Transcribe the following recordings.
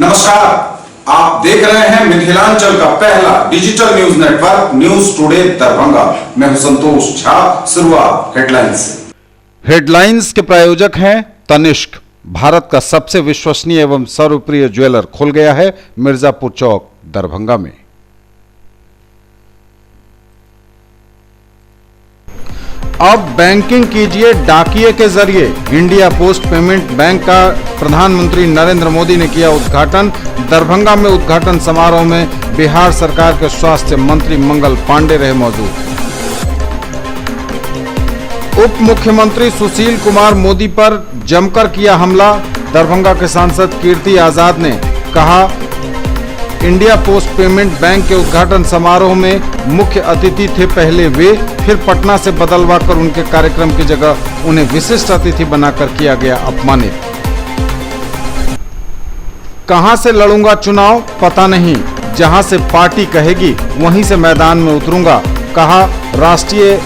नमस्कार, आप देख रहे हैं मिथिलांचल का पहला digital news network news today Darbhanga. मैं हूं संतोष झा। शुरुआत हेडलाइंस से। हेडलाइंस के प्रायोजक हैं तनिष्क। भारत का सबसे विश्वसनीय एवं सर्वप्रिय ज्वेलर खुल गया है मिर्जापुर चौक दरभंगा में। अब बैंकिंग कीजिए डाकिये के जरिए। इंडिया पोस्ट पेमेंट बैंक का प्रधानमंत्री नरेंद्र मोदी ने किया उद्घाटन। दरभंगा में उद्घाटन समारोह में बिहार सरकार के स्वास्थ्य मंत्री मंगल पांडे रहे मौजूद। उप मुख्यमंत्री सुशील कुमार मोदी पर जमकर किया हमला। दरभंगा के सांसद कीर्ति आजाद ने कहा, इंडिया पोस्ट पेमेंट बैंक के उद्घाटन समारोह में मुख्य अतिथि थे पहले वे, फिर पटना से बदलवा कर उनके कार्यक्रम की जगह उन्हें विशिष्ट अतिथि बनाकर किया गया अपमानित। कहां से लड़ूंगा चुनाव पता नहीं, जहां से पार्टी कहेगी वहीं से मैदान में उतरूंगा, कहा राष्ट्रीय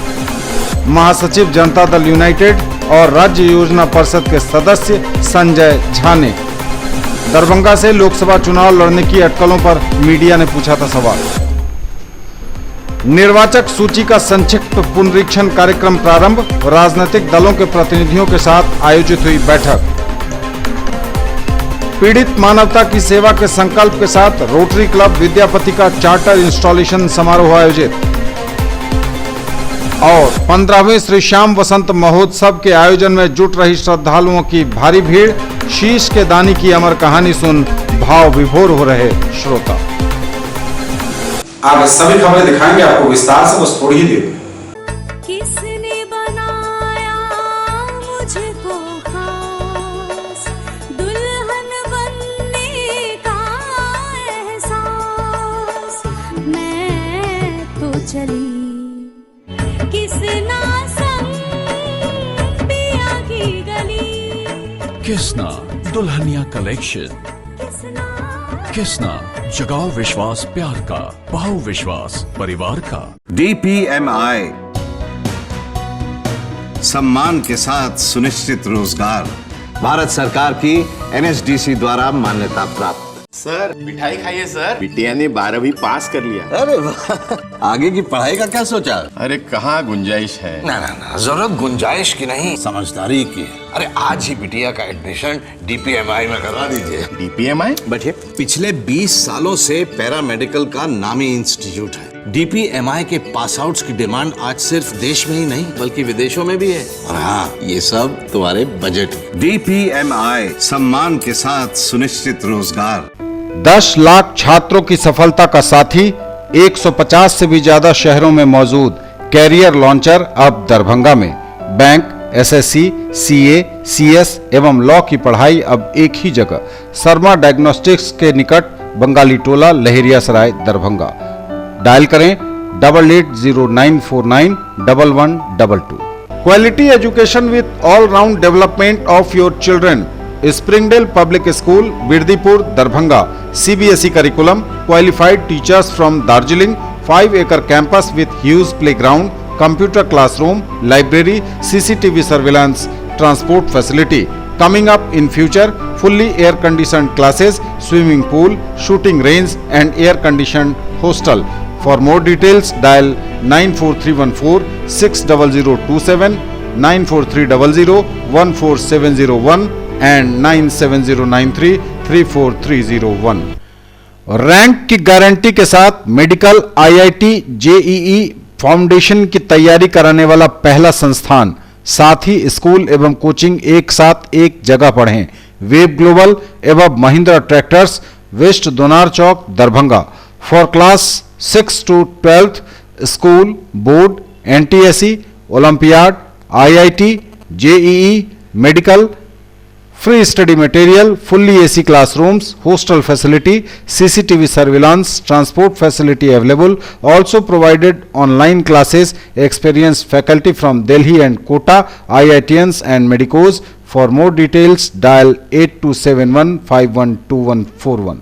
महासचिव जनता दल यूनाइटेड और राज्य योजना परिषद के सदस्य संजय झा ने। दरभंगा से लोकसभा चुनाव लड़ने की अटकलों पर मीडिया ने पूछा था सवाल। निर्वाचक सूची का संक्षिप्त पुनरीक्षण कार्यक्रम प्रारंभ। राजनीतिक दलों के प्रतिनिधियों के साथ आयोजित हुई बैठक। पीड़ित मानवता की सेवा के संकल्प के साथ रोटरी क्लब विद्यापति का चार्टर इंस्टॉलेशन समारोह आयोजित। और 15वें श्री श्याम वसंत महोत्सव के आयोजन में जुट रही श्रद्धालुओं की भारी भीड़। शीश के दानी की अमर कहानी सुन भाव विभोर हो रहे श्रोता। आगे सभी खबरें दिखाएंगे आपको विस्तार से, बस थोड़ी ही देर में। किसने बनाया मुझको खास, दुल्हन बनने का एहसास, मैं तो चली किसना संग पिया की गली। किसना दुल्हनिया कलेक्शन। किसना जगाओ विश्वास प्यार का, पाओ विश्वास परिवार का। DPMI सम्मान के साथ सुनिश्चित रोजगार, भारत सरकार की NSDC द्वारा मान्यता प्राप्त। सर मिठाई खाइए सर, बिटिया ने 12वीं पास कर लिया। अरे वाह, आगे की पढ़ाई का क्या सोचा? अरे कहाँ गुंजाइश है। ना ना ना, जरूरत गुंजाइश की नहीं, समझदारी की है। अरे आज ही बिटिया का एडमिशन DPMI में करवा दीजिए। DPMI बैठिए। पिछले 20 सालों से पैरामेडिकल का नामी इंस्टीट्यूट है। DPMI के पास आउट्स की डिमांड आज सिर्फ देश में ही नहीं बल्कि विदेशों में भी है। और हाँ, ये सब तुम्हारे बजट। DPMI सम्मान के साथ सुनिश्चित रोजगार। 10 लाख छात्रों की सफलता का साथी। 150 से भी ज्यादा शहरों में मौजूद कैरियर लॉन्चर अब दरभंगा में। बैंक, SSC, CA, CS एवं लॉ की पढ़ाई अब एक ही जगह। शर्मा डायग्नोस्टिक्स के निकट बंगाली टोला, लहेरियासराय, दरभंगा। डायल करें 8809491122। Quality education with all round development of your children. Springdale public school, Birdipur, Darbhanga. CBSE curriculum, qualified teachers from Darjeeling, 5 acre campus with huge playground, computer classroom, library, CCTV surveillance, transport facility. Coming up in future, fully air conditioned classes, swimming pool, shooting range and air conditioned hostel. For more details, dial 94314 60027, 94300 and 9709334301। Rank की guarantee के साथ medical, IIT, JEE foundation की तैयारी कराने वाला पहला संस्थान। साथ ही स्कूल एवं कोचिंग एक साथ एक जगह पढ़ें। वेब ग्लोबल एवं Mahindra tractors, west Donar Chowk, Darbhanga. For class 6 to 12th, school, board, NTSE, olympiad, IIT, JEE, medical, free study material, fully AC classrooms, hostel facility, CCTV surveillance, transport facility available. Also provided online classes, experienced faculty from Delhi and Kota, IITians and medicos. For more details, dial 8271512141.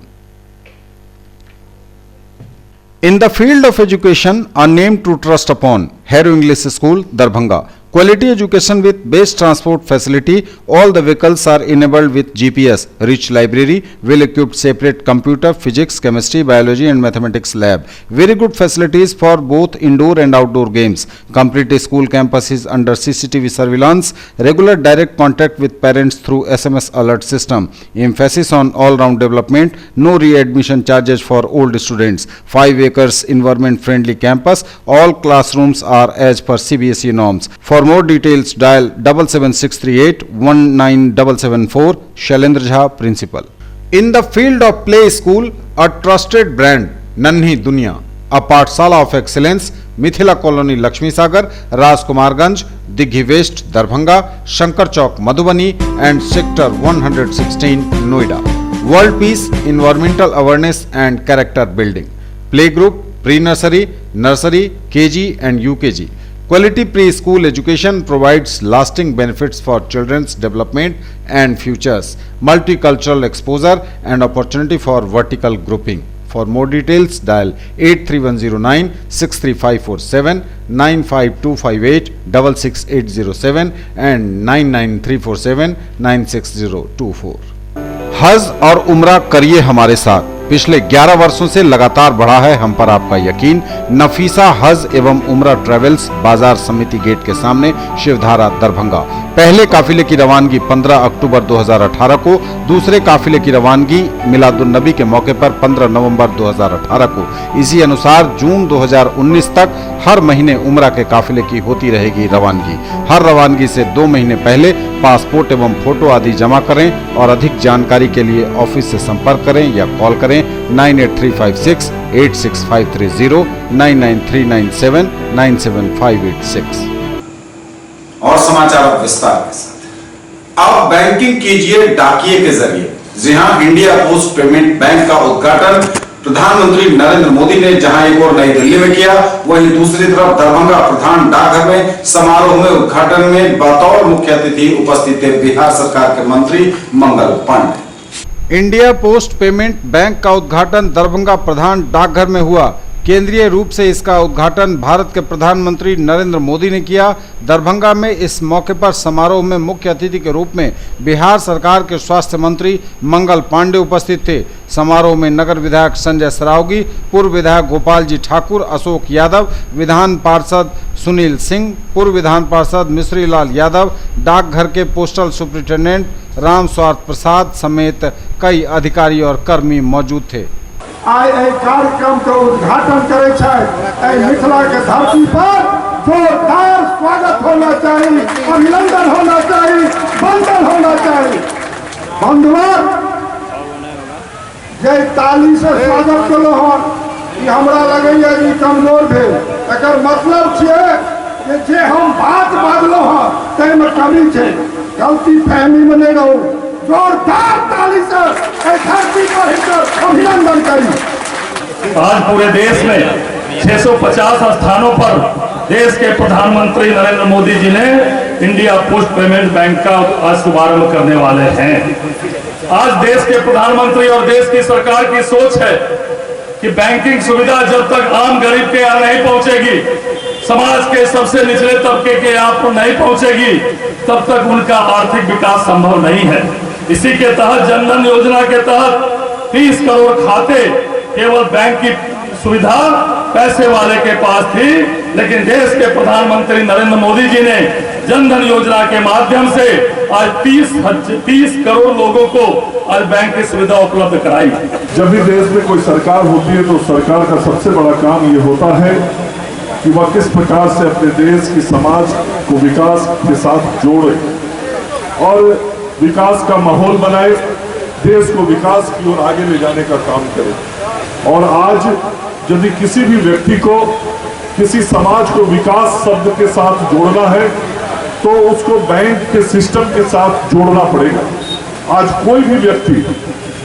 In the field of education, a name to trust upon. Harrow English School, Darbhanga. Quality education with best transport facility. All the vehicles are enabled with GPS. Rich library, well-equipped separate computer, physics, chemistry, biology and mathematics lab. Very good facilities for both indoor and outdoor games. Complete school campus is under CCTV surveillance. Regular direct contact with parents through SMS alert system. Emphasis on all-round development. No readmission charges for old students. 5 acres environment-friendly campus. All classrooms are as per CBSE norms. For more details, dial 77638 19774. Shailendra Jha, Principal. In the field of play school, a trusted brand, Nanhi Dunya, a Pathshala of excellence, Mithila Colony, Lakshmi Sagar, Rajkumarganj, Dighi West, Darbhanga, Shankar Chowk, Madhubani, and Sector 116, Noida. World peace, environmental awareness, and character building. Playgroup, pre-nursery, nursery, KG, and UKG. Quality preschool education provides lasting benefits for children's development and futures, multicultural exposure and opportunity for vertical grouping. For more details, dial 83109 63547, 95258 66807 and 99347 96024. हज और उम्रा करिए हमारे साथ। पिछले 11 वर्षों से लगातार बढ़ा है हम पर आपका यकीन। नफीसा हज एवं उम्रा ट्रेवल्स, बाजार समिति गेट के सामने, शिवधारा, दरभंगा। पहले काफिले की रवानगी 15 अक्टूबर 2018 को, दूसरे काफिले की रवानगी मिलादुन्नबी के मौके पर 15 नवंबर 2018 को। इसी अनुसार जून 2019 तक हर महीने उम्रा के काफिले की होती रहेगी रवानगी। हर रवानगी से 2 महीने पहले पासपोर्ट एवं फोटो आदि जमा करें और अधिक जानकारी के लिए ऑफिस से संपर्क करें या कॉल करें 98356 86530, 99397 97586। और समाचार अब विस्तार के साथ। अब बैंकिंग कीजिए डाकिए के जरिए। जी हां, इंडिया पोस्ट पेमेंट बैंक का उद्घाटन प्रधानमंत्री नरेंद्र मोदी ने जहां एक और नई दिल्ली में किया, वहीं दूसरी तरफ दरभंगा प्रधान डाकघर में समारोह में उद्घाटन में बतौर मुख्य अतिथि उपस्थित थे बिहार सरकार के मंत्री Mangal Pandey. India post payment bank का उद्घाटन दरभंगा प्रधान डाकघर में हुआ। केंद्रीय रूप से इसका उद्घाटन भारत के प्रधानमंत्री नरेंद्र मोदी ने किया। दरभंगा में इस मौके पर समारोह में मुख्य अतिथि के रूप में बिहार सरकार के स्वास्थ्य मंत्री मंगल पांडे उपस्थित थे। समारोह में नगर विधायक संजय सरावगी, पूर्व विधायक गोपाल जी ठाकुर, अशोक यादव, विधान पार्षद सुनील सिंह, पूर्व विधान पार्षद मिश्री लाल यादव, डाकघर के पोस्टल सुपरिटेंडेंट राम स्वार्थ प्रसाद समेत कई अधिकारी और कर्मी मौजूद थे। आइ कार्यक्रम के उद्घाटन करे मिथिला के धरती पर जोरदार स्वागत होना चाहिए, अभिनंदन होना चाहिए, वंदन होना चाहिए। बंधुआन जे ताली से स्वागत करो हमरा लगैया जी कमजोर भेल। एकर मतलब छे जे हम बात बाजलो तै में कमी छे, गलती फहमी में नहीं रहू। जोरदार ताली से धरती पर अभिनंदन करी। आज पूरे देश में 650 स्थानों पर देश के प्रधानमंत्री नरेंद्र मोदी जी ने इंडिया पोस्ट पेमेंट बैंक का आज शुभारंभ करने वाले हैं। आज देश के प्रधानमंत्री और देश की सरकार की सोच है कि बैंकिंग सुविधा जब तक आम गरीब के यहाँ नहीं पहुंचेगी, समाज के सबसे निचले तबके के यहाँ पर नहीं पहुंचेगी, तब तक उनका आर्थिक विकास संभव नहीं है। इसी के तहत जनधन योजना के तहत 30 करोड़ खाते केवल बैंक की सुविधा पैसे वाले के पास थी, लेकिन देश के प्रधानमंत्री नरेंद्र मोदी जी ने जनधन योजना के माध्यम से आज 30 करोड़ लोगों को आज बैंक की सुविधा उपलब्ध कराई। जब भी देश में कोई सरकार होती है तो सरकार का सबसे बड़ा काम ये होता है कि वह किस प्रकार से अपने देश की समाज को विकास के साथ जोड़े और विकास का माहौल बनाए, देश को विकास की ओर आगे ले जाने का काम करे। और आज यदि किसी भी व्यक्ति को किसी समाज को विकास शब्द के साथ जोड़ना है तो उसको बैंक के सिस्टम के साथ जोड़ना पड़ेगा। आज कोई भी व्यक्ति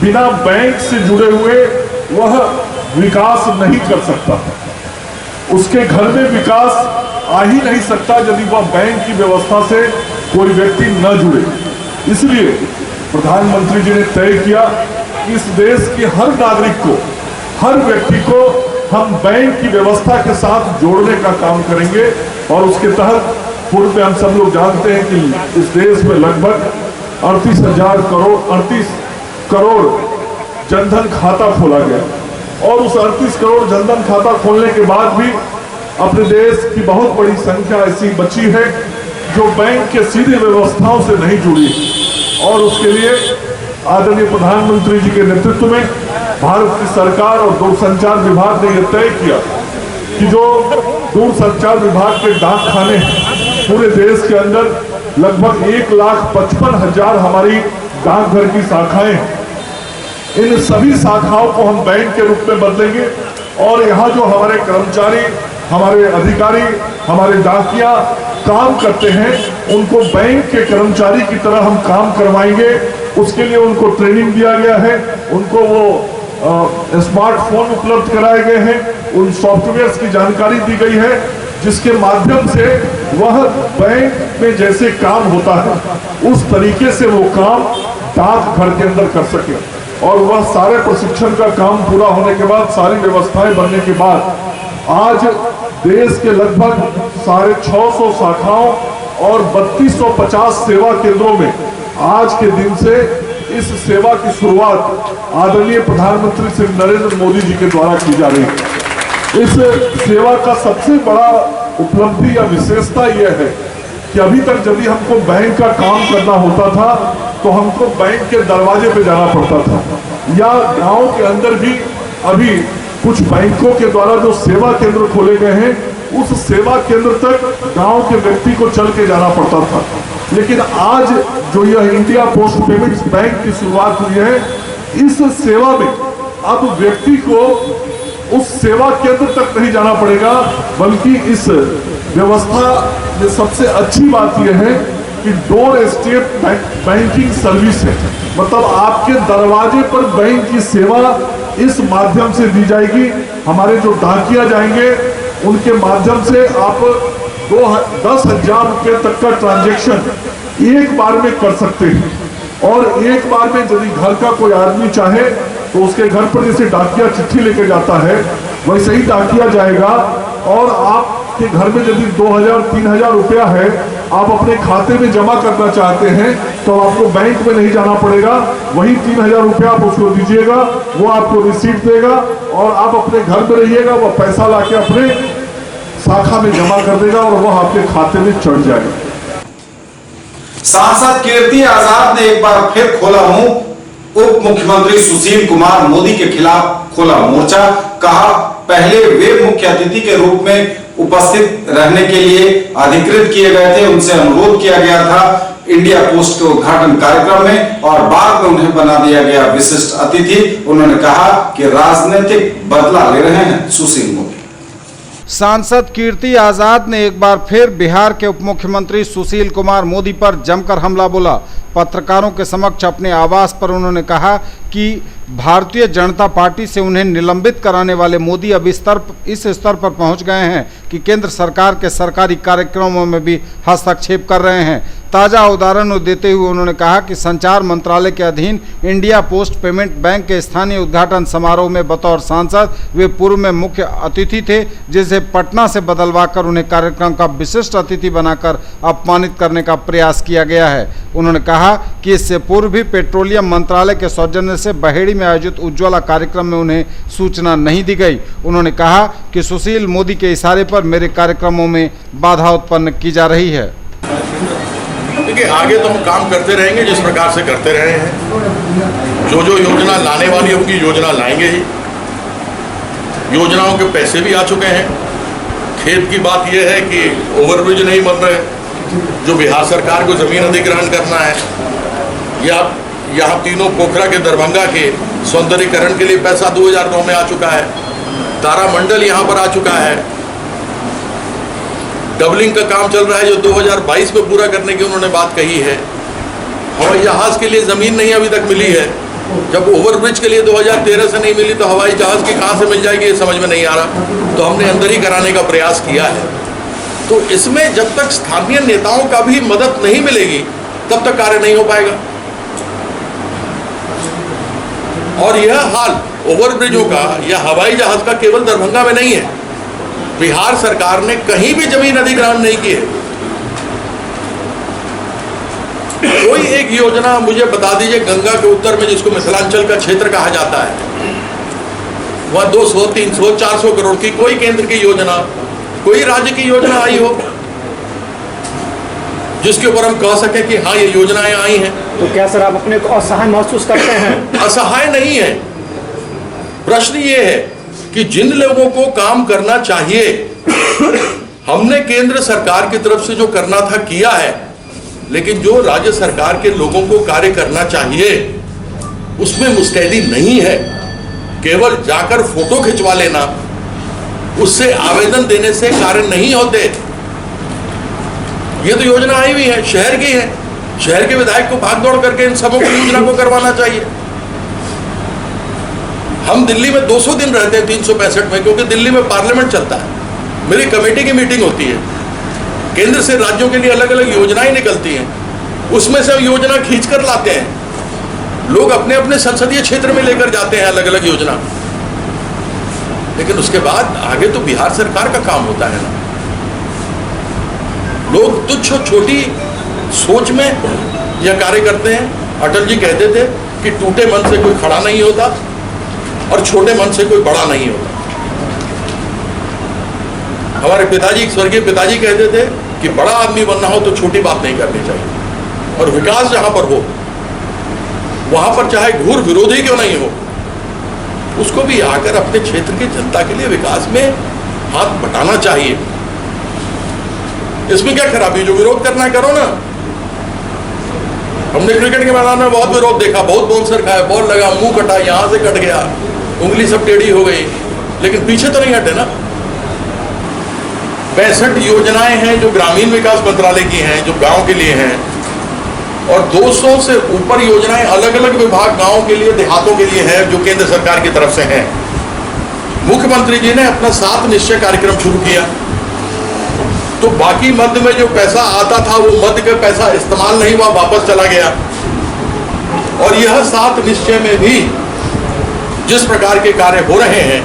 बिना बैंक से जुड़े हुए वह विकास नहीं कर सकता, उसके घर में विकास आ ही नहीं सकता यदि वह बैंक की व्यवस्था से कोई व्यक्ति न जुड़े। इसलिए प्रधानमंत्री जी ने तय किया कि इस देश के हर नागरिक को, हर व्यक्ति को हम बैंक की व्यवस्था के साथ जोड़ने का काम करेंगे और उसके तहत पूर्व में हम सब लोग जानते हैं कि इस देश में लगभग 38 करोड़ जनधन खाता खोला गया और उस 38 करोड़ जनधन खाता खोलने के बाद भी अपने देश की बहुत बड़ी संख्या ऐसी बची है जो बैंक के सीधे व्यवस्थाओं से नहीं जुड़ी और उसके लिए आदरणीय प्रधानमंत्री जी के नेतृत्व में भारत की सरकार और दूरसंचार विभाग ने यह तय किया कि जो दूरसंचार विभाग के डाक खाने पूरे देश के अंदर लगभग 1,55,000 हमारी डाकघर की शाखाएं, इन सभी शाखाओं को हम बैंक के रूप में बदलेंगे और यहाँ जो हमारे कर्मचारी, हमारे अधिकारी, हमारे डाकिया काम करते हैं उनको बैंक के कर्मचारी की तरह हम काम करवाएंगे। उसके लिए उनको ट्रेनिंग दिया गया है, उनको वो स्मार्टफोन उपलब्ध कराए गए हैं, उन सॉफ्टवेयर्स की जानकारी दी गई है जिसके माध्यम से वह बैंक में जैसे काम होता है उस तरीके से वो काम डाकघर के अंदर कर सके और वह सारे प्रशिक्षण का काम पूरा होने के बाद, सारी व्यवस्थाएं बनने के बाद आज देश के लगभग 650 शाखाओं और 3250 सेवा केंद्रों में आज के दिन से इस सेवा की शुरुआत आदरणीय प्रधानमंत्री श्री नरेंद्र मोदी जी के द्वारा की जा रही है। इस सेवा का सबसे बड़ा उपलब्धि या विशेषता यह है कि अभी तक जब भी हमको बैंक का काम करना होता था तो हमको बैंक के दरवाजे पे जाना पड़ता था या गांव के अंदर भी अभी कुछ बैंकों के द्वारा जो सेवा केंद्र खोले गए हैं उस सेवा केंद्र तक गांव के व्यक्ति को चल के जाना पड़ता था। लेकिन आज जो यह इंडिया पोस्ट पेमेंट्स बैंक की शुरुआत हुई है, इस सेवा में अब व्यक्ति को उस सेवा केंद्र तक नहीं जाना पड़ेगा, बल्कि इस व्यवस्था में सबसे अच्छी बात यह है कि डोर स्टेप बैंकिंग सर्विस है, मतलब आपके दरवाजे पर बैंक की सेवा इस माध्यम से दी जाएगी। हमारे जो डाकिया जाएंगे उनके माध्यम से आप 10,000 रुपये तक का ट्रांजैक्शन एक बार में कर सकते हैं और एक बार में यदि घर का कोई आदमी चाहे तो उसके घर पर जैसे डाकिया चिट्ठी लेके जाता है वैसे ही डाकिया जाएगा और आपके घर में यदि 2,000-3,000 रुपया है, आप अपने खाते में जमा करना चाहते हैं तो आपको बैंक में नहीं जाना पड़ेगा, वही 3,000 रुपया आप उसको दीजिएगा, वो आपको रिसीट देगा और आप अपने घर में रहिएगा, वो पैसा लाके अपने शाखा में जमा कर देगा और वह आपके खाते में चढ़ जाएगा। सांसद कीर्ति आजाद ने एक बार फिर खोला मुंह, उप मुख्यमंत्री सुशील कुमार मोदी के खिलाफ खोला मोर्चा। कहा पहले वे मुख्य अतिथि के रूप में उपस्थित रहने के लिए अधिकृत किए गए थे, उनसे अनुरोध किया गया था इंडिया पोस्ट के उद्घाटन कार्यक्रम में और बाद में उन्हें बना दिया गया विशिष्ट अतिथि। उन्होंने कहा कि राजनीतिक बदला ले रहे हैं सुशील मोदी। सांसद कीर्ति आजाद ने एक बार फिर बिहार के उप मुख्यमंत्री सुशील कुमार मोदी पर जमकर हमला बोला। पत्रकारों के समक्ष अपने आवास पर उन्होंने कहा कि भारतीय जनता पार्टी से उन्हें निलंबित कराने वाले मोदी अब इस स्तर पर पहुंच गए हैं कि केंद्र सरकार के सरकारी कार्यक्रमों में भी हस्तक्षेप कर रहे हैं। ताज़ा उदाहरण देते हुए उन्होंने कहा कि संचार मंत्रालय के अधीन इंडिया पोस्ट पेमेंट बैंक के स्थानीय उद्घाटन समारोह में बतौर सांसद वे पूर्व में मुख्य अतिथि थे, जिसे पटना से बदलवाकर उन्हें कार्यक्रम का विशिष्ट अतिथि बनाकर अपमानित करने का प्रयास किया गया है। उन्होंने कहा कि इससे पूर्व भी पेट्रोलियम मंत्रालय के सौजन्य से बहेड़ी में आयोजित उज्ज्वला कार्यक्रम में उन्हें सूचना नहीं दी गई। उन्होंने कहा कि सुशील मोदी के इशारे पर मेरे कार्यक्रमों में बाधा उत्पन्न की जा रही है। देखिए, आगे तो हम काम करते रहेंगे जिस प्रकार से करते रहे हैं। जो जो योजना लाने वाली है उनकी योजना लाएंगे ही। योजनाओं के पैसे भी आ चुके हैं। खेत की बात यह है कि ओवरब्रिज नहीं बन रहे, जो बिहार सरकार को जमीन अधिग्रहण करना है, या यहाँ तीनों पोखरा के दरभंगा के सौंदर्यीकरण के लिए पैसा 2009 में आ चुका है। तारामंडल यहाँ पर आ चुका है। डबलिंग का काम चल रहा है जो 2022 में पूरा करने की उन्होंने बात कही है। हवाई जहाज के लिए ज़मीन नहीं अभी तक मिली है। जब ओवरब्रिज के लिए 2013 से नहीं मिली तो हवाई जहाज की कहाँ से मिल जाएगी ये समझ में नहीं आ रहा। तो हमने अंदर ही कराने का प्रयास किया है। तो इसमें जब तक स्थानीय नेताओं का भी मदद नहीं मिलेगी तब तक कार्य नहीं हो पाएगा। और यह हाल ओवरब्रिजों का या हवाई जहाज का केवल दरभंगा में नहीं है। बिहार सरकार ने कहीं भी जमीन अधिग्रहण नहीं की है। कोई एक योजना मुझे बता दीजिए गंगा के उत्तर में, जिसको मिथिलांचल का क्षेत्र कहा जाता है, वहां 200, 300, 400 करोड़ की कोई केंद्र की योजना, कोई राज्य की योजना आई हो जिसके ऊपर हम कह सके कि हाँ ये योजनाएं आई हैं। तो क्या सर आप अपने को असहाय महसूस करते हैं? असहाय नहीं है। प्रश्न ये है कि जिन लोगों को काम करना चाहिए, हमने केंद्र सरकार की तरफ से जो करना था किया है, लेकिन जो राज्य सरकार के लोगों को कार्य करना चाहिए उसमें मुस्तैदी नहीं है। केवल जाकर फोटो खिंचवा लेना, उससे आवेदन देने से कार्य नहीं होते। ये तो योजना आई हुई है, शहर की है, शहर के विधायक को भाग दौड़ करके इन सबों की योजना को करवाना चाहिए। हम दिल्ली में 200 दिन रहते हैं 365 में, क्योंकि दिल्ली में पार्लियामेंट चलता है, मेरी कमेटी की मीटिंग होती है, केंद्र से राज्यों के लिए अलग अलग योजनाएं निकलती हैं, उसमें से योजना खींच कर लाते हैं, लोग अपने अपने संसदीय क्षेत्र में लेकर जाते हैं अलग अलग योजना। लेकिन उसके बाद आगे तो बिहार सरकार का काम होता है ना। लोग तुच्छ छोटी सोच में यह कार्य करते हैं। अटल जी कहते थे कि टूटे मन से कोई खड़ा नहीं होता और छोटे मन से कोई बड़ा नहीं होता। हमारे पिताजी, स्वर्गीय पिताजी कहते थे कि बड़ा आदमी बनना हो तो छोटी बात नहीं करनी चाहिए, और विकास जहां पर हो वहां पर चाहे घूर विरोधी क्यों नहीं हो, उसको भी आकर अपने क्षेत्र की जनता के लिए विकास में हाथ बटाना चाहिए। इसमें क्या खराबी, जो विरोध करना है करो ना। हमने क्रिकेट के मैदान में बहुत विरोध देखा, बहुत बाउंसर खाया, बॉल लगा, मुंह कटा, यहां से कट गया, उंगली सब टेढ़ी हो गई, लेकिन पीछे तो नहीं हटे ना। 65 योजनाएं हैं जो ग्रामीण विकास मंत्रालय की हैं, जो गांव के लिए हैं, और 200 से ऊपर योजनाएं अलग अलग विभाग गांवों के लिए, देहातों के लिए है, जो केंद्र सरकार की तरफ से है। मुख्यमंत्री जी ने अपना 7 निश्चय कार्यक्रम शुरू किया, तो बाकी मध्य में जो पैसा आता था वो मध्य का पैसा इस्तेमाल नहीं हुआ, वापस चला गया। और यह 7 निश्चय में भी जिस प्रकार के कार्य हो रहे हैं,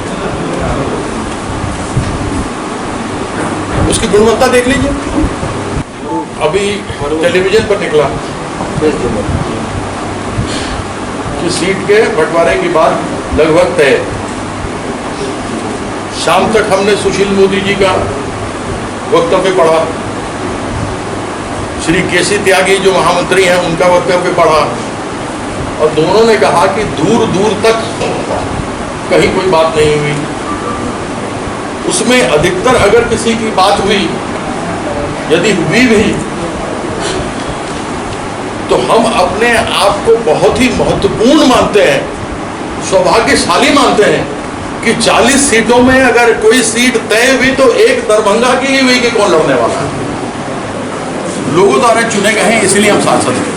उसकी गुणवत्ता देख लीजिए। अभी टेलीविजन पर निकला कि सीट के बंटवारे की बात लगभग तय। शाम तक हमने सुशील मोदी जी का वक्तव्य पढ़ा, श्री केसी त्यागी जो महामंत्री हैं उनका वक्तव्य पढ़ा, और दोनों ने कहा कि दूर दूर तक कहीं कोई बात नहीं हुई। उसमें अधिकतर अगर किसी की बात हुई, यदि हुई भी, तो हम अपने आप को बहुत ही महत्वपूर्ण मानते हैं, सौभाग्यशाली मानते हैं कि 40 सीटों में अगर कोई सीट तय हुई तो एक दरभंगा की ही हुई कि कौन लड़ने वाला है। लोगों द्वारा चुने गए हैं, इसलिए हम सांसद हैं।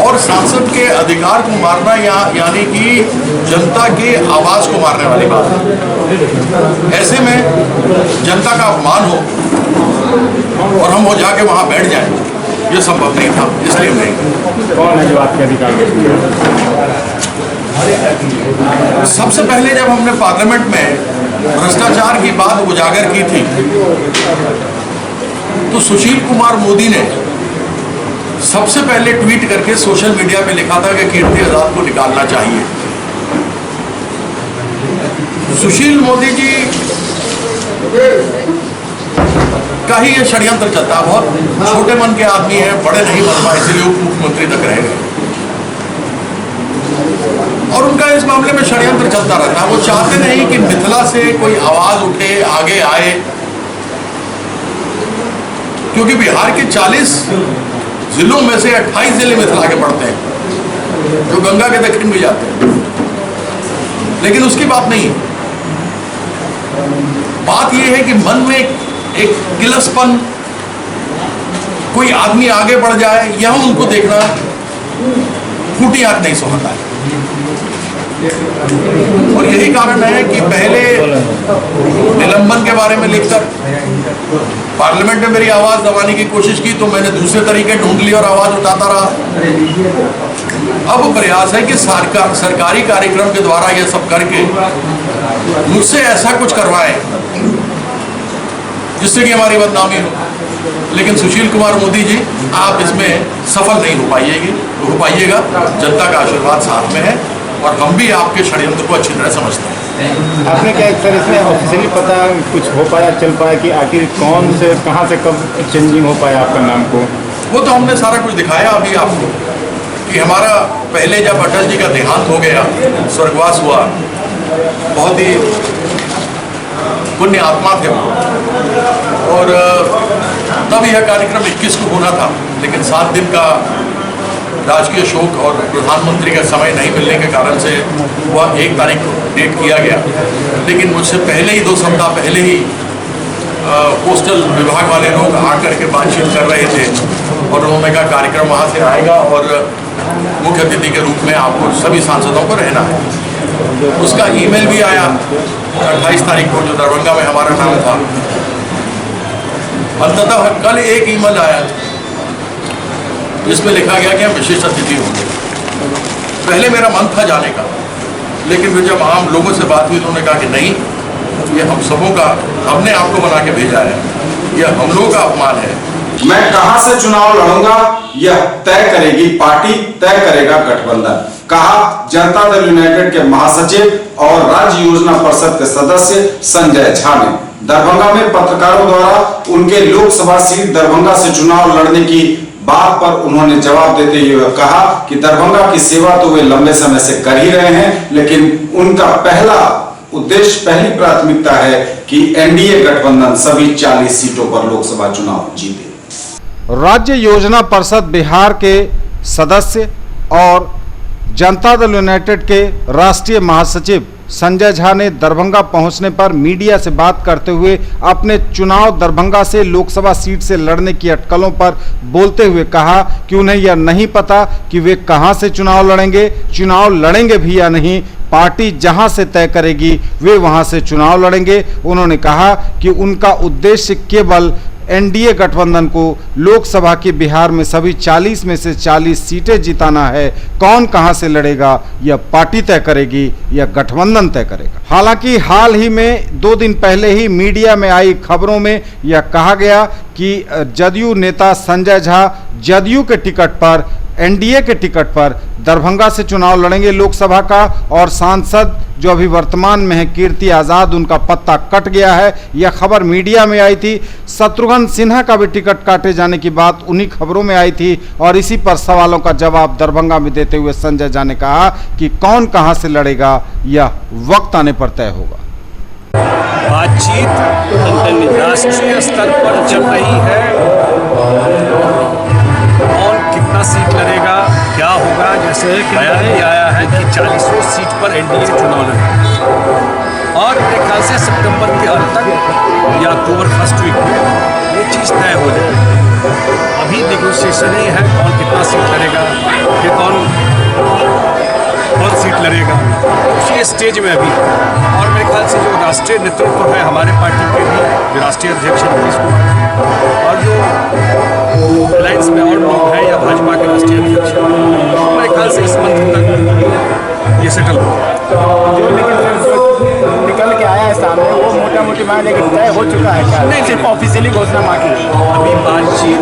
और सांसद के अधिकार को मारना यानी कि जनता के आवाज को मारने वाली बात है। ऐसे में जनता का अपमान हो और हम हो जाके वहां बैठ जाएं, ये संभव नहीं था, इसलिए नहीं। कौन है जो आपके अधिकार सबसे पहले जब हमने पार्लियामेंट में भ्रष्टाचार की बात उजागर की थी, तो सुशील कुमार मोदी ने सबसे पहले ट्वीट करके सोशल मीडिया पे लिखा था कि कीर्ति आजाद को निकालना चाहिए। सुशील मोदी जी का ही ये षड्यंत्र चलता है। बहुत छोटे मन के आदमी हैं, बड़े नहीं बन पाए, इसलिए उप मुख्यमंत्री तक रह गए, और उनका इस मामले में षड्यंत्र चलता रहता है। वो चाहते नहीं कि मिथिला से कोई आवाज उठे, आगे आए, क्योंकि बिहार के 40 जिलों में से 28 जिले मिथिला के पड़ते हैं, जो गंगा के दक्षिण में जाते हैं। लेकिन उसकी बात नहीं, बात यह है कि मन में एक गिलसपन, कोई आदमी आगे बढ़ जाए, यहां उनको देखना फूटी आंख नहीं सुहाता है। और यही कारण है कि पहले निलंबन के बारे में लिखकर पार्लियामेंट में मेरी आवाज दबाने की कोशिश की, तो मैंने दूसरे तरीके ढूंढ लिए और आवाज उठाता रहा। अब प्रयास है कि सरकारी कार्यक्रम के द्वारा यह सब करके मुझसे ऐसा कुछ करवाएं जिससे कि हमारी बदनामी हो। लेकिन सुशील कुमार मोदी जी, आप इसमें सफल नहीं हो पाइएगा। जनता का आशीर्वाद साथ में है और हम भी आपके षड्यंत्र को अच्छी तरह समझते हैं। आपने क्या सर इसमें ऑफिशियली पता कुछ हो पाया, चल पाया कि आखिर कौन से कहाँ से कब चेंजिंग हो पाया आपका नाम को? वो तो हमने सारा कुछ दिखाया अभी आपको कि हमारा पहले जब अटल जी का देहांत हो गया, स्वर्गवास हुआ, बहुत ही पुण्य आत्मा थे वो, और तब यह कार्यक्रम 21 को होना था, लेकिन 7 दिन का राजकीय शोक और प्रधानमंत्री का समय नहीं मिलने के कारण से वह 1 तारीख को डेट किया गया। लेकिन मुझसे पहले ही 2 सप्ताह पहले ही पोस्टल विभाग वाले लोग आकर के बातचीत कर रहे थे और उन्होंने कहा कार्यक्रम वहाँ से आएगा और मुख्य अतिथि के रूप में आपको सभी सांसदों को रहना है। उसका ईमेल भी आया 28 तारीख को, जो दरभंगा में हमारा नाम था। अंततः कल एक ईमेल आया जिसमें लिखा गया कि हम विशिष्ट अतिथि होंगे। पहले मेरा मन था जाने का, लेकिन फिर जब आम लोगों से बात हुई तो उन्होंने कहा कि नहीं, ये हम सबों का, हमने आपको बना के भेजा है, यह हम लोगों का अपमान है। मैं कहां से चुनाव लड़ूंगा यह तय करेगी पार्टी, तय करेगा गठबंधन, कहा जनता दल यूनाइटेड के महासचिव और राज्य योजना परिषद के सदस्य संजय झा ने। दरभंगा में पत्रकारों द्वारा उनके लोकसभा सीट दरभंगा से चुनाव लड़ने की बात पर उन्होंने जवाब देते हुए कहा कि दरभंगा की सेवा तो वे लंबे समय से कर ही रहे हैं, लेकिन उनका पहला उद्देश्य, पहली प्राथमिकता है कि एनडीए गठबंधन सभी 40 सीटों पर लोकसभा चुनाव जीते। राज्य योजना परिषद बिहार के सदस्य और जनता दल यूनाइटेड के राष्ट्रीय महासचिव संजय झा ने दरभंगा पहुंचने पर मीडिया से बात करते हुए अपने चुनाव दरभंगा से लोकसभा सीट से लड़ने की अटकलों पर बोलते हुए कहा कि उन्हें यह नहीं पता कि वे कहां से चुनाव लड़ेंगे, चुनाव लड़ेंगे भी या नहीं, पार्टी जहां से तय करेगी वे वहां से चुनाव लड़ेंगे। उन्होंने कहा कि उनका उद्देश्य केवल एनडीए गठबंधन को लोकसभा के बिहार में सभी 40 में से 40 सीटें जिताना है। कौन कहां से लड़ेगा यह पार्टी तय करेगी या गठबंधन तय करेगा। हालांकि हाल ही में 2 दिन पहले ही मीडिया में आई खबरों में यह कहा गया कि जदयू नेता संजय झा जदयू के टिकट पर, एनडीए के टिकट पर दरभंगा से चुनाव लड़ेंगे लोकसभा का, और सांसद जो अभी वर्तमान में है कीर्ति आजाद, उनका पत्ता कट गया है। यह खबर मीडिया में आई थी। शत्रुघ्न सिन्हा का भी टिकट काटे जाने की बात उन्हीं खबरों में आई थी और इसी पर सवालों का जवाब दरभंगा में देते हुए संजय झा ने कहा कि कौन कहां से लड़ेगा यह वक्त आने पर तय होगा। बातचीत राष्ट्रीय स्तर पर चल रही है। कौन कितना सीट लड़ेगा, क्या होगा, जैसे बयान में आया है कि 40 सीट पर एनडीए चुनाव लड़ेगा और मेरे ख्याल से सितंबर के अंत तक या अक्टूबर फर्स्ट वीक में ये चीज़ तय हो जाएगी। अभी नेगोशिएशन ही है कौन कितना सीट लड़ेगा, फिर कौन सीट लड़ेगा, उसी स्टेज में अभी। और मेरे ख्याल से जो राष्ट्रीय नेतृत्व है हमारे पार्टी के भी, राष्ट्रीय अध्यक्ष नीतीश कुमार और जो अलायंस में और लोग हैं या भाजपा के राष्ट्रीय अध्यक्ष, मेरे ख्याल से इस मंथ तक ये सेटल हो निकल के आया है सामने, वो मोटा मोटी बात लेकिन तय हो चुका है क्या? नहीं, सिर्फ ऑफिशियली घोषणा मांगी। अभी बातचीत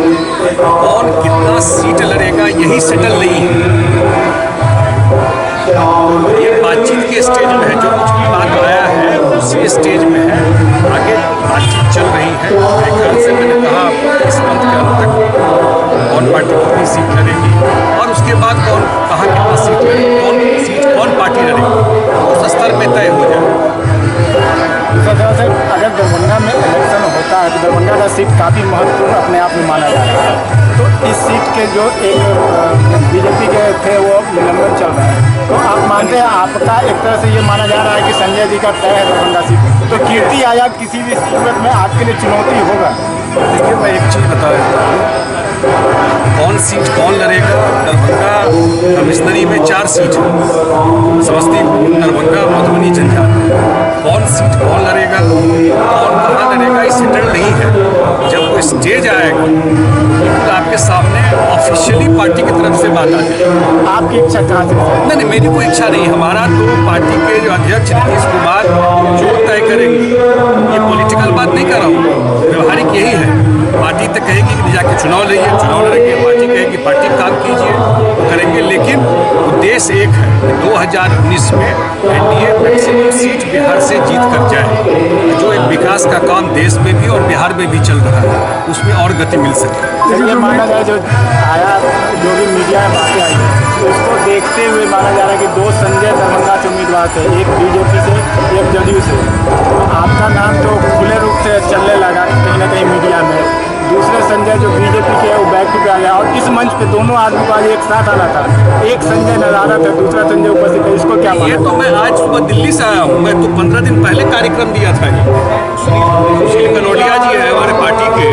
कौन कितना सीट लड़ेगा यही सेटल नहीं है। ये बातचीत के स्टेज में है, जो कुछ भी बात आया है उसी स्टेज में है, आगे बातचीत चल रही है। मेरे ख्याल से मैंने कहा इस मंथ के अंत तक कौन पार्टी कितनी सीट लड़ेगी और उसके बाद कौन कहाँ कितना सीट लड़ेगी, कौन पार्टी लड़ेगी, उस स्तर में तय हो जाएगा। सर, अगर दरभंगा में इलेक्शन होता है तो दरभंगा का सीट काफ़ी महत्वपूर्ण अपने आप में माना जा रहा है। तो इस सीट के जो एक बीजेपी के थे वो निलंबन चल रहा है, तो आप मानते हैं आपका एक तरह से ये माना जा रहा है कि संजय जी का तय है दरभंगा सीट, तो कीर्ति आजाद किसी भी सूरत में आपके लिए चुनौती होगा? देखिए, मैं एक चीज़ बता देता हूँ, कौन सीट कौन लड़ेगा। दरभंगा कमिश्नरी में 4 सीट है, समस्तीपुर, दरभंगा, मधुबनी, झंझारपुर। कौन सीट कौन लड़ेगा, कौन कहाँ लड़ेगा, ये सेटल नहीं है। जब वो स्टेज आएगा तो आपके सामने ऑफिशियल ऑफिशियली पार्टी की तरफ से बात आती है। आपकी इच्छा कहाँ से? नहीं, मेरी कोई इच्छा नहीं। हमारा तो पार्टी के जो अध्यक्ष नीतीश कुमार जो तय करेंगे, ये पॉलिटिकल बात नहीं कर रहा हूँ, व्यवहारिक यही है। पार्टी तो कहेगी कि जाके चुनाव लड़िए, चुनाव लड़ेंगे, पार्टी कहेगी पार्टी काम कीजिए, करेंगे। लेकिन उद्देश्य एक है, 2019 में एनडीए मैक्सिमम सीट बिहार से जीत कर जाए, जो एक विकास का काम देश में भी और बिहार में भी चल रहा है, उसमें और गति मिल सके। ये माना जाए जो आया, जो भी मीडिया में बातें आई, तो उसको देखते हुए माना जा रहा है कि 2 संजय दरभंगा से उम्मीदवार थे, एक बीजेपी से, एक जदयू से। तो आपका नाम तो खुले रूप से चलने लगा कहीं ना कहीं मीडिया में। दूसरे संजय जो बीजेपी के, वो बैक पे आ गया, और इस मंच पे दोनों आदमी को आज एक साथ आना था। एक संजय नजारा था, दूसरा संजय उपस्थित है, इसको क्या माना? ये तो मैं आज सुबह दिल्ली से आया हूँ। मैं तो 15 दिन पहले कार्यक्रम दिया था। सुशील कनोडिया जी है हमारे पार्टी के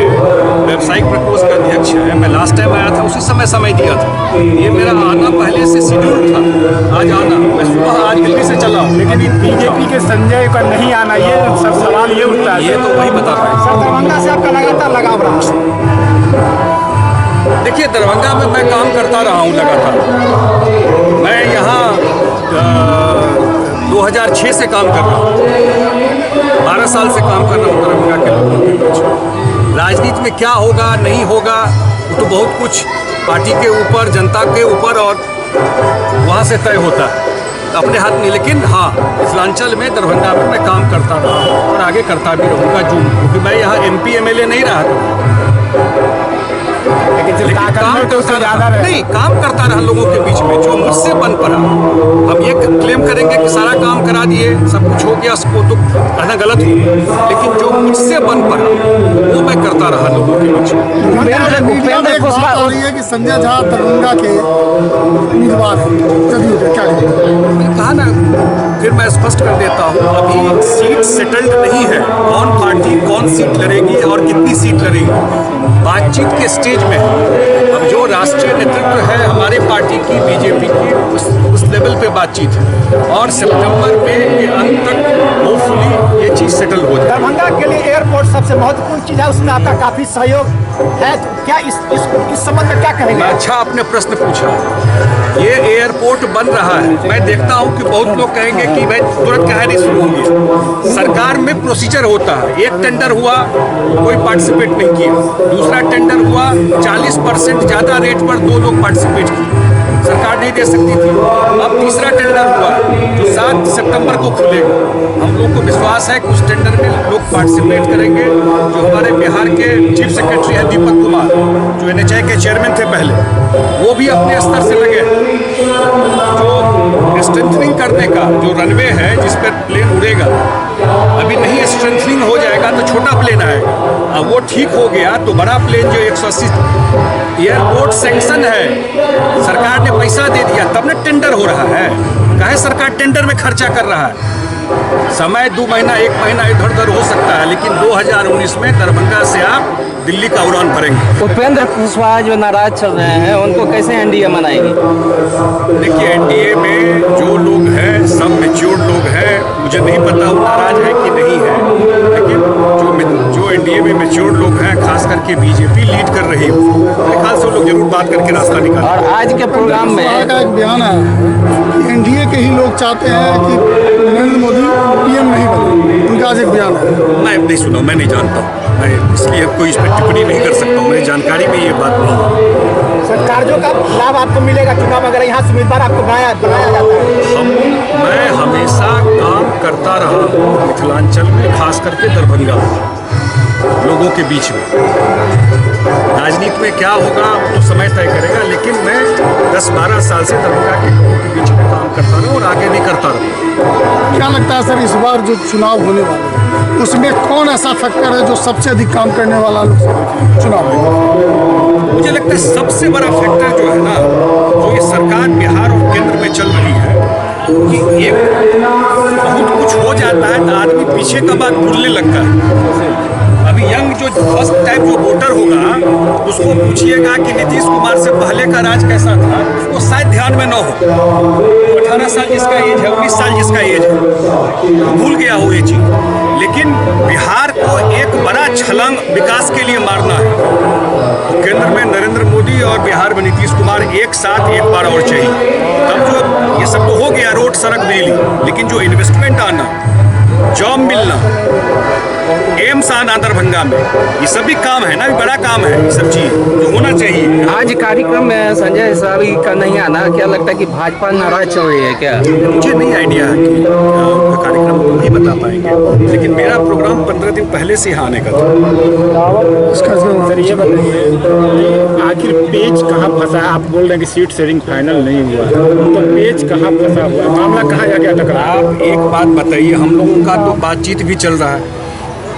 व्यावसायिक प्रकोष्ठ के अध्यक्ष है। मैं लास्ट टाइम आया था, उसी समय दिया था। ये मेरा आना पहले से शेड्यूल था, आज आना। मैं सुबह आज दिल्ली से चला हूँ। लेकिन बीजेपी के संजय का नहीं आना, ये सब सवाल ये उठता है। ये तो वही बता पाए। सर, दरभंगा से आपका लगातार लगाव रहा? देखिए, दरभंगा में मैं काम करता रहा हूँ लगातार। मैं यहाँ 2006 से काम कर रहा हूँ, 12 साल से काम कर रहा हूँ दरभंगा के लोगों के बीच। राजनीति में क्या होगा नहीं होगा, वो तो बहुत कुछ पार्टी के ऊपर, जनता के ऊपर और वहाँ से तय होता है, अपने हाथ में। लेकिन हाँ, मिथिलांचल में दरभंगा में मैं काम करता रहा हूँ और आगे करता भी रहूँगा, क्योंकि मैं यहाँ MP MLA नहीं रहा था। लेकिन काम तो उससे ज़्यादा नहीं, काम करता रहा लोगों के बीच में, जो मुझसे बन पड़ा। हम ये क्लेम करेंगे कि सारा काम करा दिए, सब कुछ हो गया, उसको तो कहना गलत हो, लेकिन जो मुझसे बन पड़ा वो मैं करता रहा लोगों के बीच में। हो रही है कि संजय झा दरभंगा के उम्मीदवार हैं, क्या कहा ना, फिर मैं स्पष्ट कर देता हूँ, अभी सीट सेटल्ड नहीं है, कौन पार्टी कौन सीट लड़ेगी और कितनी सीट लड़ेगी, बातचीत के स्टेज में। अब जो राष्ट्रीय नेतृत्व है हमारे पार्टी की, बीजेपी की, उस लेवल पे बातचीत है, और सितंबर में के अंत तक होपफुली ये चीज़ सेटल हो जाए। दरभंगा के लिए एयरपोर्ट सबसे महत्वपूर्ण चीज़ है, उसमें आपका काफ़ी सहयोग है, तो क्या इस संबंध में क्या कहेंगे? अच्छा, आपने प्रश्न पूछा। ये एयरपोर्ट बन रहा है, मैं देखता हूँ कि बहुत लोग कहेंगे कि भाई तुरंत काहे नहीं शुरू होंगे। सरकार में प्रोसीजर होता है, एक टेंडर हुआ, कोई पार्टिसिपेट नहीं किया, दूसरा टेंडर हुआ, 40% ज़्यादा रेट पर 2 लोग पार्टिसिपेट किए, सरकार नहीं दे सकती थी। अब तीसरा टेंडर हुआ जो 7 सितंबर को खुलेगा। हम लोग को विश्वास है कि उस टेंडर में लोग पार्टिसिपेट करेंगे। जो हमारे बिहार के चीफ सेक्रेटरी हैं दीपक कुमार, जो NHAI के चेयरमैन थे पहले, वो भी अपने स्तर से लगे। जो स्ट्रेंथनिंग करने का जो रनवे है जिस पर प्लेन उड़ेगा, अभी नहीं स्ट्रेंथनिंग हो जाएगा तो छोटा प्लेन आएगा, अब वो ठीक हो गया तो बड़ा प्लेन जो 180 एयरपोर्ट सैंक्शन है, सरकार ने पैसा दे दिया तब न टेंडर हो रहा है। काहे सरकार टेंडर में खर्चा कर रहा है? समय 2 महीना 1 महीना इधर उधर हो सकता है, लेकिन 2019 में दरभंगा से आप दिल्ली का उड़ान भरेंगे। उपेंद्र कुशवाहा जो नाराज चल रहे हैं, उनको कैसे एनडीए मनाएगी? देखिए, एनडीए में जो लोग हैं सब मैच्योर लोग हैं, मुझे नहीं पता वो नाराज है कि नहीं है, लेकिन जो एनडीए में मैच्योर लोग हैं, खास करके बीजेपी लीड कर रही है, मेरे ख्याल से वो लोग जरूर बात करके रास्ता निकालें। और आज के प्रोग्राम में का एक बयान है कि एनडीए के ही लोग चाहते हैं कि नरेंद्र मोदी PM नहीं बने, उनका आज एक बयान है। मैं नहीं सुना, मैं नहीं जानता, मैं इसलिए कोई इस पर टिप्पणी नहीं कर सकता हूँ, मेरी जानकारी में ये बात नहीं है। सर, कार्यों का लाभ आपको मिलेगा चुनाव अगर यहाँ से उम्मीदवार आपको बनाया जाता है? मैं हमेशा काम करता रहा हूँ मिथिलांचल में, खास करके दरभंगा लोगों के बीच में। राजनीति में क्या होगा तो समय तय करेगा, लेकिन मैं 10-12 साल से दरभंगा के लोगों के बीच में काम करता रहा और आगे नहीं करता रहा। क्या लगता है सर, इस बार जो चुनाव होने वाले हैं उसमें कौन ऐसा फैक्टर है जो सबसे अधिक काम करने वाला चुनाव है? मुझे लगता है सबसे बड़ा फैक्टर जो है ना, जो ये सरकार बिहार और केंद्र में चल रही है, कि एक बहुत कुछ हो जाता है तो आदमी पीछे का बात भूलने लगता है। अभी यंग जो फर्स्ट टाइम जो वोटर होगा, उसको पूछिएगा कि नीतीश कुमार से पहले का राज कैसा था, उसको शायद ध्यान में न हो। 18 साल जिसका एज है, 19 साल जिसका एज है, भूल गया हो ये चीज़। लेकिन बिहार को एक बड़ा छलांग विकास के लिए मारना है, तो केंद्र में नरेंद्र मोदी और बिहार में नीतीश एक साथ एक बार और चाहिए। तब जो ये सब तो हो गया, रोड सड़क दे ली, लेकिन जो इन्वेस्टमेंट आना, जॉब मिलना, एम्स आना दरभंगा में, ये सभी काम है ना, बड़ा काम है, ये सब चीज जो होना चाहिए। आज कार्यक्रम में संजय साहब का नहीं आना, क्या लगता है कि भाजपा नाराज चल रही है क्या? मुझे नहीं आइडिया है कि कार्यक्रम नहीं बता पाएंगे, लेकिन मेरा प्रोग्राम 15 दिन पहले से यहाँ आने का था। सर ये बताइए, आखिर पेच कहाँ फंसा है? आप बोल रहे हैं कि सीट शेयरिंग फाइनल नहीं हुआ, तो पेच कहाँ फंसा हुआ है? मामला कहाँ जा गया टकराव? आप एक बात बताइए, हम लोगों का तो बातचीत भी चल रहा है,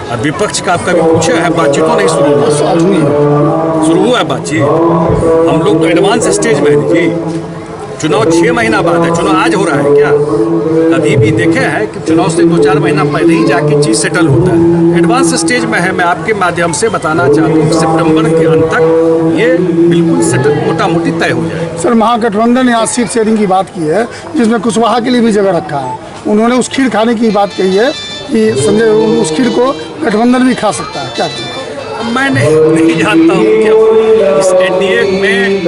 और विपक्ष का आपका भी पूछा है, बातचीत तो नहीं शुरू हुआ है बातचीत। हम लोग तो एडवांस स्टेज में है जी। चुनाव 6 महीना बाद है, चुनाव आज हो रहा है क्या? अभी भी देखे हैं कि चुनाव से 2-4 महीना पहले ही जाके चीज सेटल होता है। एडवांस स्टेज में है। मैं आपके माध्यम से बताना चाहता हूँ कि सितंबर के अंत तक ये बिल्कुल सेटल मोटा मोटी तय हो जाए। सर, महागठबंधन यहाँ सीट शेयरिंग की बात की है, जिसमें कुशवाहा के लिए भी जगह रखा है। उन्होंने उस खीर खाने की बात कही है कि संजय उस खीर को गठबंधन भी खा सकता है, क्या? मैं नहीं जानता हूँ कि इस एनडीए में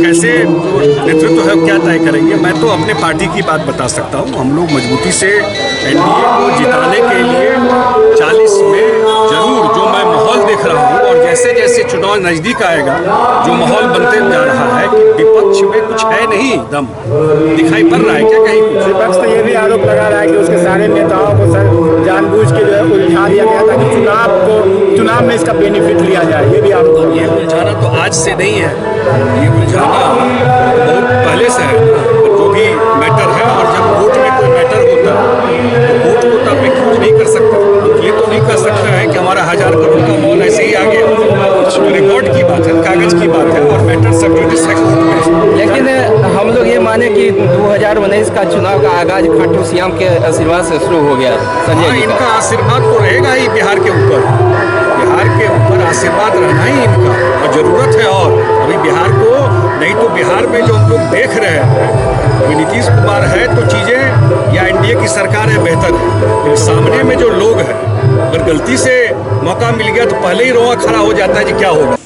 कैसे नेतृत्व है क्या तय करेंगे। मैं तो अपने पार्टी की बात बता सकता हूँ। हम लोग मजबूती से एनडीए को जिताने के लिए 40 में जरूर, जो मैं माहौल देख रहा हूँ और जैसे जैसे चुनाव नजदीक आएगा, जो माहौल बनते जा रहा है कि विपक्ष में कुछ है नहीं, दम दिखाई पड़ रहा है क्या कहीं? विपक्ष तो ये भी आरोप लगा रहा है कि उसके सारे नेताओं को सर जानबूझ के जो है उलझा दिया गया था कि चुनाव में इसका बेनिफिट लिया जाए। ये भी आरोप लगा। ये उलझाना तो आज से नहीं है, ये उलझाना बहुत पहले से है। जो भी मैटर है, और जब वोट में कोई मैटर होता है तो वोट को तो एक्यूज नहीं कर सकता। ये तो नहीं कर सकता है कि हमारा 1000 करोड़ का मॉल ऐसे ही आ गया। रिकॉर्ड की बात है, कागज की बात है, और मैटर सब जुडिस है कोर्ट में। लेकिन हम लोग ये माने कि 2019 का चुनाव का आगाज खाटू श्याम के आशीर्वाद से शुरू हो गया। संजय जी, इनका आशीर्वाद तो रहेगा ही बिहार के ऊपर। बिहार के ऊपर आशीर्वाद रहना ही इनका और जरूरत है। और अभी बिहार को नहीं तो बिहार में जो हम लोग देख रहे हैं, अभी नीतीश कुमार है तो चीज़ें, या एनडीए की सरकार है, बेहतर है। सामने में जो लोग हैं, अगर गलती से मौका मिल गया तो पहले ही रोआ खड़ा हो जाता है कि क्या होगा।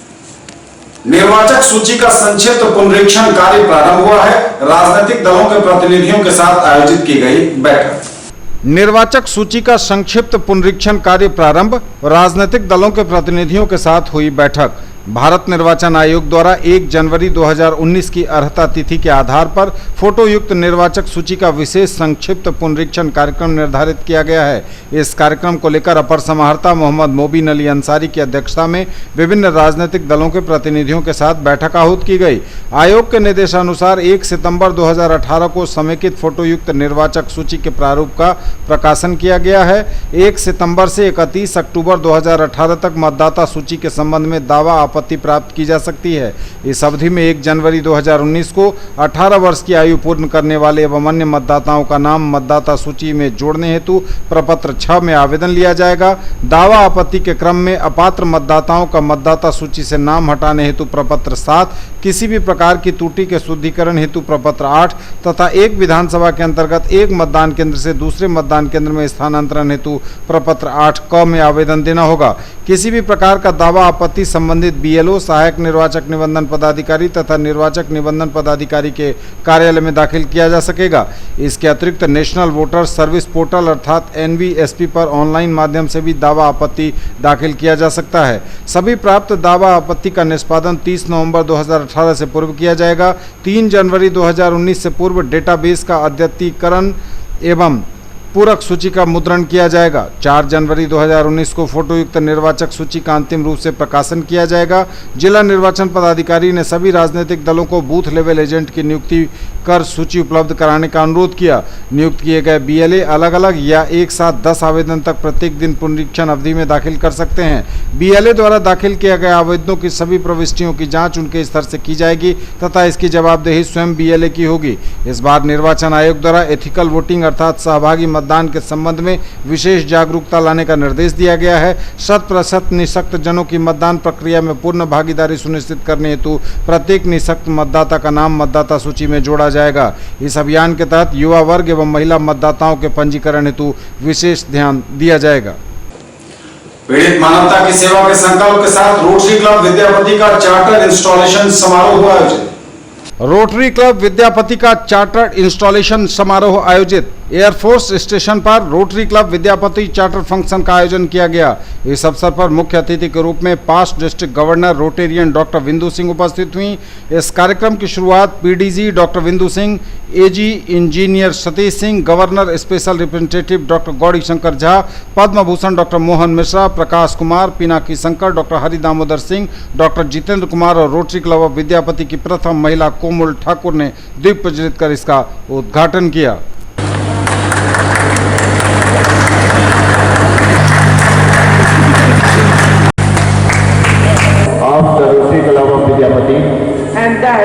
निर्वाचक सूची का संक्षिप्त पुनरीक्षण कार्य प्रारंभ हुआ है। राजनीतिक दलों के प्रतिनिधियों के साथ आयोजित की गई बैठक। निर्वाचक सूची का संक्षिप्त पुनरीक्षण कार्य प्रारंभ, राजनीतिक दलों के प्रतिनिधियों के साथ हुई बैठक। भारत निर्वाचन आयोग द्वारा 1 जनवरी 2019 की अर्हता तिथि के आधार पर फोटोयुक्त निर्वाचक सूची का विशेष संक्षिप्त पुनरीक्षण कार्यक्रम निर्धारित किया गया है। इस कार्यक्रम को लेकर अपर समाहर्ता मोहम्मद मोबिन अली अंसारी की अध्यक्षता में विभिन्न राजनीतिक दलों के प्रतिनिधियों के साथ बैठक आहूत की गई। आयोग के निर्देशानुसार 1 सितंबर 2018 को समेकित फोटोयुक्त निर्वाचक सूची के प्रारूप का प्रकाशन किया गया है। 1 सितंबर से 31 अक्टूबर 2018 तक मतदाता सूची के संबंध में दावा आपत्ति प्राप्त की जा सकती है। इस अवधि में 1 जनवरी 2019 को 18 वर्ष की आयु पूर्ण करने वाले एवं अन्य मतदाताओं का नाम मतदाता सूची में जोड़ने हेतु प्रपत्र 6 में आवेदन लिया जाएगा। दावा आपत्ति के क्रम में अपात्र मतदाताओं का मतदाता सूची से नाम हटाने हेतु प्रपत्र 7, किसी भी प्रकार की त्रुटि के शुद्धिकरण हेतु प्रपत्र 8 तथा एक विधानसभा के अंतर्गत एक मतदान केंद्र से दूसरे मतदान केंद्र में स्थानांतरण हेतु प्रपत्र 8 क में आवेदन देना होगा। किसी भी प्रकार का दावा आपत्ति संबंधित बीएलओ, सहायक निर्वाचक निबंधन पदाधिकारी तथा निर्वाचक निबंधन पदाधिकारी के कार्यालय में दाखिल किया जा सकेगा। इसके अतिरिक्त नेशनल वोटर सर्विस पोर्टल अर्थात NVSP पर ऑनलाइन माध्यम से भी दावा आपत्ति दाखिल किया जा सकता है। सभी प्राप्त दावा आपत्ति का निष्पादन 30 नवंबर 2018 से पूर्व किया जाएगा। 3 जनवरी 2019 से पूर्व डेटाबेस का अद्यतीकरण एवं पूरक सूची का मुद्रण किया जाएगा। 4 जनवरी 2019 को फोटोयुक्त निर्वाचक सूची का अंतिम रूप से प्रकाशन किया जाएगा। जिला निर्वाचन पदाधिकारी ने सभी राजनीतिक दलों को बूथ लेवल एजेंट की नियुक्ति कर सूची उपलब्ध कराने का अनुरोध किया। नियुक्त किए गए बीएलए अलग अलग या एक साथ 10 आवेदन तक प्रत्येक दिन पुनरीक्षण अवधि में दाखिल कर सकते हैं। बीएलए द्वारा दाखिल किए गए आवेदनों की सभी प्रविष्टियों की जाँच उनके स्तर से की जाएगी तथा इसकी जवाबदेही स्वयं बीएलए की होगी। इस बार निर्वाचन आयोग द्वारा एथिकल वोटिंग अर्थात सहभागी मतदान के संबंध में विशेष जागरूकता लाने का निर्देश दिया गया है। 100% निःशक्त जनों की मतदान प्रक्रिया में पूर्ण भागीदारी सुनिश्चित करने हेतु प्रत्येक निःशक्त मतदाता का नाम मतदाता सूची में जोड़ा जाएगा। इस अभियान के तहत युवा वर्ग एवं महिला मतदाताओं के पंजीकरण हेतु विशेष ध्यान दिया जाएगा। पीड़ित मानवता की सेवा के संकल्प के साथ रोटरी क्लब विद्यापति का चार्टर इंस्टॉलेशन समारोह हुआ आयोजित। रोटरी क्लब विद्यापति का चार्टर्ड इंस्टॉलेशन समारोह आयोजित। एयरफोर्स स्टेशन पर rotary club Vidyapati charter function का आयोजन किया गया। इस अवसर पर मुख्य अतिथि के रूप में past district governor Rotarian doctor Vindu Singh उपस्थित हुई। इस कार्यक्रम की शुरुआत PDG doctor Vindu Singh, AG engineer Satish Singh, governor special representative doctor Gauri Shankar Jha, Padma Bhushan doctor Mohan Mishra, Prakash Kumar, Pinaki Shankar, doctor Hari Damodar Singh, doctor Jitendra Kumar और रोटरी क्लब ऑफ विद्यापति की प्रथम महिला कोमल ठाकुर ने दीप प्रज्वलित कर इसका उद्घाटन किया। Of the Rotary Club of Vidyapati, and that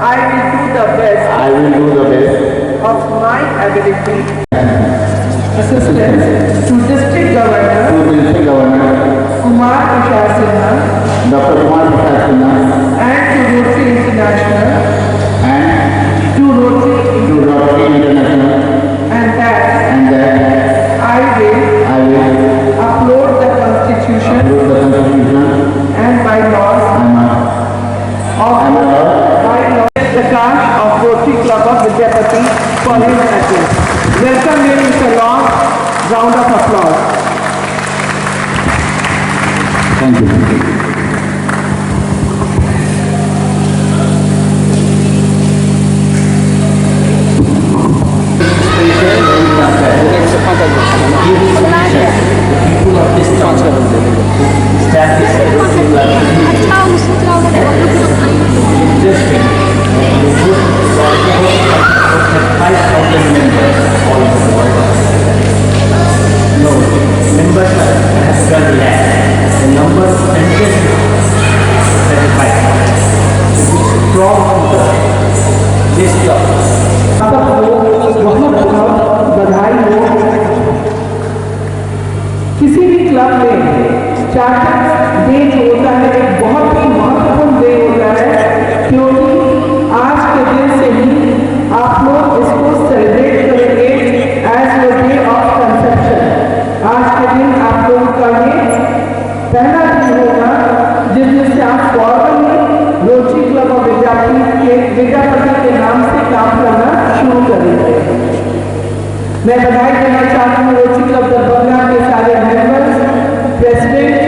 I will do the best of my ability, assistance to District Governor Kumar Prasad Sinha, Dr. Kumar Prasad Sinha, and to Rotary International, and that I will upload the Constitution and bylaws of the caste of Rotary Club of Vidyapati for his address. Welcome him with a long round of applause. Thank you. किसी भी club में charter day जो होता है एक बहुत ही महत्वपूर्ण day होता है, क्योंकि आज के दिन से ही आप लोग इसको सेलिब्रेट करेंगे as your day of conception. आज के दिन आप लोगों का ये पहला दिन होगा जिस दिन से आप formally rotary club of Vidyapati के नाम से काम करना शुरू करेंगे। मैं बधाई देना चाहती हूँ रोटरी क्लब दरभंगा के सारे members, president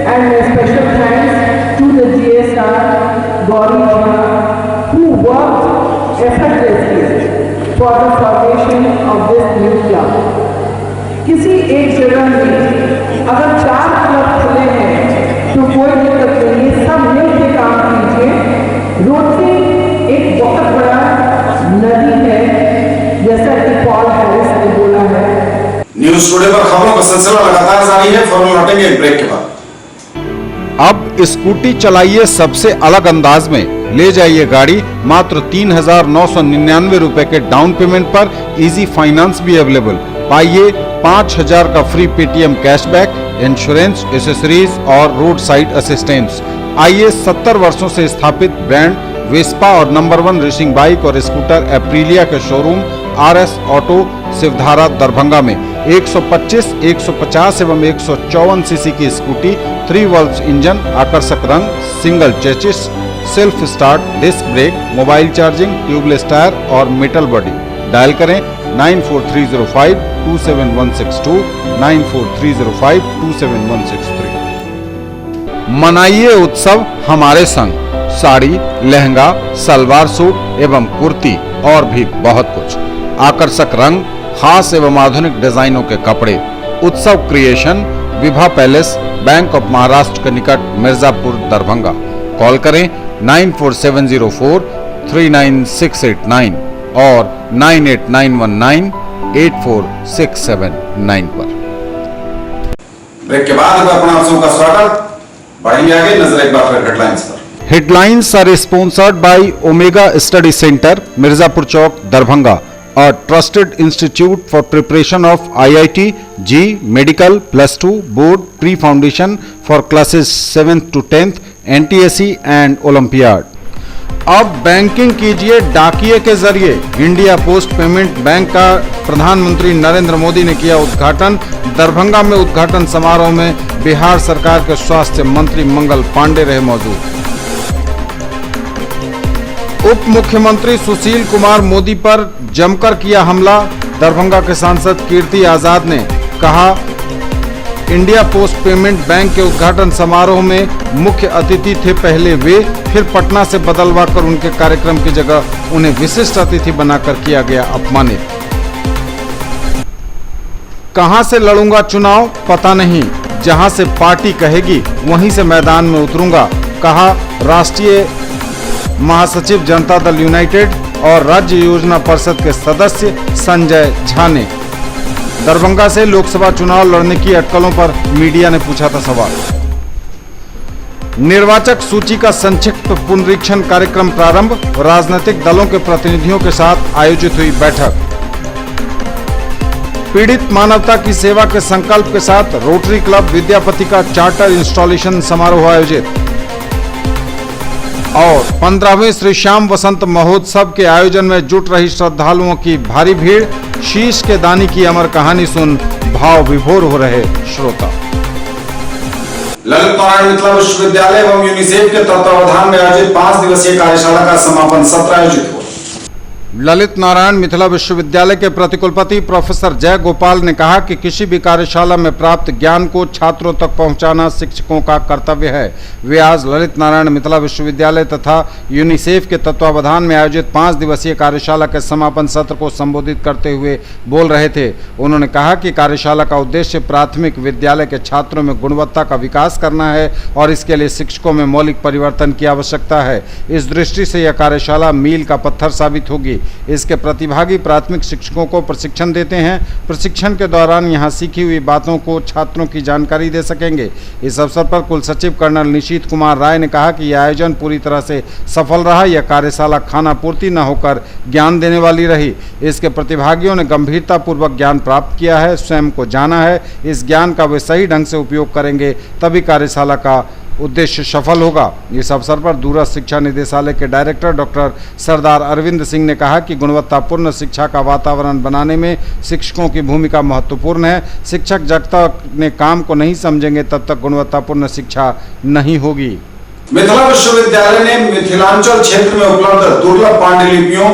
and special thanks to the GSR Gauri who worked effortlessly for the formation of this new club. किसी एक जगह में अगर 4 क्लब खुले हैं तो कोई दिक्कत नहीं है, सब मिलकर काम कीजिए। रोटरी एक बहुत बड़ा नदी है, जैसा कि पॉल हैरिस ने बोला है। न्यूज़ टुडे पर खबरों का सिलसिला लगातार जारी है। फौरन लौटेंगे एक ब्रेक के बाद। अब स्कूटी चलाइए सबसे अलग अंदाज में, ले जाइए गाड़ी मात्र 3,999 रुपए के डाउन पेमेंट पर। इजी फाइनेंस भी अवेलेबल। पाइए 5,000 का free Paytm cashback, insurance, accessories और रोड साइड असिस्टेंस। आइए 70 वर्षों से स्थापित ब्रांड वेस्पा और नंबर 1 रेसिंग बाइक और स्कूटर एप्रिलिया के showroom RS auto Shivdhara Darbhanga में 125, 150 एवं 154 सीसी की स्कूटी, 3 वाल्व इंजन, आकर्षक रंग, single chassis, self start, disc brake, mobile charging, tubeless tyre और मेटल बॉडी। डायल करें 9430527162, 9430527163। मनाइए उत्सव हमारे संग। साड़ी, लहंगा, सलवार सूट एवं कुर्ती और भी बहुत कुछ, आकर्षक रंग, खास एवं आधुनिक डिजाइनों के कपड़े। उत्सव creation, Vibha palace, bank of Maharashtra के निकट मिर्जापुर दरभंगा। कॉल करें 9470439689 और 9891984679 पर। ब्रेक के बाद अपना आप सबका स्वागत। बढ़ेंगे आगे, नजर एक बार फिर हेडलाइंस पर। Headlines are sponsored by Omega Study Center, Mirzapur Chowk, Darbhanga, a trusted institute for preparation of IIT, JEE, Medical, +2, Board, Pre-Foundation for classes 7th to 10th, NTSE and Olympiad। अब बैंकिंग कीजिए डाकिये के जरिए। India post payment bank का प्रधानमंत्री नरेंद्र मोदी ने किया उद्घाटन। दरभंगा में उद्घाटन समारोह में बिहार सरकार के स्वास्थ्य मंत्री मंगल पांडे रहे मौजूद। उप मुख्यमंत्री सुशील कुमार मोदी पर जमकर किया हमला। दरभंगा के सांसद कीर्ति आजाद ने कहा, इंडिया पोस्ट पेमेंट बैंक के उद्घाटन समारोह में मुख्य अतिथि थे पहले वे, फिर पटना से बदलवा कर उनके कार्यक्रम की जगह उन्हें विशिष्ट अतिथि बनाकर किया गया अपमानित। कहां से लड़ूंगा चुनाव पता नहीं, जहां से पार्टी कहेगी वहीं से मैदान में उतरूंगा, कहा राष्ट्रीय महासचिव जनता दल यूनाइटेड और राज्य योजना परिषद के सदस्य संजय झा ने। दरभंगा से लोकसभा चुनाव लड़ने की अटकलों पर मीडिया ने पूछा था सवाल। निर्वाचक सूची का संक्षिप्त पुनरीक्षण कार्यक्रम प्रारंभ। राजनीतिक दलों के प्रतिनिधियों के साथ आयोजित हुई बैठक। पीड़ित मानवता की सेवा के संकल्प के साथ रोटरी क्लब विद्यापति का चार्टर इंस्टॉलेशन समारोह आयोजित। और 15वें श्री श्याम वसंत महोत्सव के आयोजन में जुट रही श्रद्धालुओं की भारी भीड़। शीश के दानी की अमर कहानी सुन भाव विभोर हो रहे श्रोता। ललित नारायण मिथिला विश्वविद्यालय एवं यूनिसेफ के तत्वावधान में आयोजित 5 दिवसीय कार्यशाला का समापन सत्र आयोजित हुआ। ललित नारायण मिथिला विश्वविद्यालय के प्रतिकुलपति प्रोफेसर जय गोपाल ने कहा कि किसी भी कार्यशाला में प्राप्त ज्ञान को छात्रों तक पहुंचाना शिक्षकों का कर्तव्य है। वे आज ललित नारायण मिथिला विश्वविद्यालय तथा यूनिसेफ के तत्वावधान में आयोजित 5 दिवसीय कार्यशाला के समापन सत्र को संबोधित करते हुए बोल रहे थे। उन्होंने कहा कि कार्यशाला का उद्देश्य प्राथमिक विद्यालय के छात्रों में गुणवत्ता का विकास करना है और इसके लिए शिक्षकों में मौलिक परिवर्तन की आवश्यकता है। इस दृष्टि से यह कार्यशाला मील का पत्थर साबित होगी। इसके प्रतिभागी प्राथमिक शिक्षकों को प्रशिक्षण देते हैं। प्रशिक्षण के दौरान यहां सीखी हुई बातों को छात्रों की जानकारी दे सकेंगे। इस अवसर पर कुल सचिव कर्नल निशीत कुमार राय ने कहा कि यह आयोजन पूरी तरह से सफल रहा। यह कार्यशाला खाना पूर्ति न होकर ज्ञान देने वाली रही। इसके प्रतिभागियों ने गंभीरता पूर्वक ज्ञान प्राप्त किया है, स्वयं को जाना है। इस ज्ञान का वे सही ढंग से उपयोग करेंगे तभी कार्यशाला का उद्देश्य सफल होगा। इस अवसर पर दूरस्थ शिक्षा निदेशालय के डायरेक्टर डॉक्टर सरदार अरविंद सिंह ने कहा कि गुणवत्तापूर्ण शिक्षा का वातावरण बनाने में शिक्षकों की भूमिका महत्वपूर्ण है। शिक्षक जब तक अपने काम को नहीं समझेंगे तब तक गुणवत्तापूर्ण शिक्षा नहीं होगी। मिथिला विश्वविद्यालय ने मिथिलांचल क्षेत्र में उपलब्ध दुर्लभ पांडुलिपियों,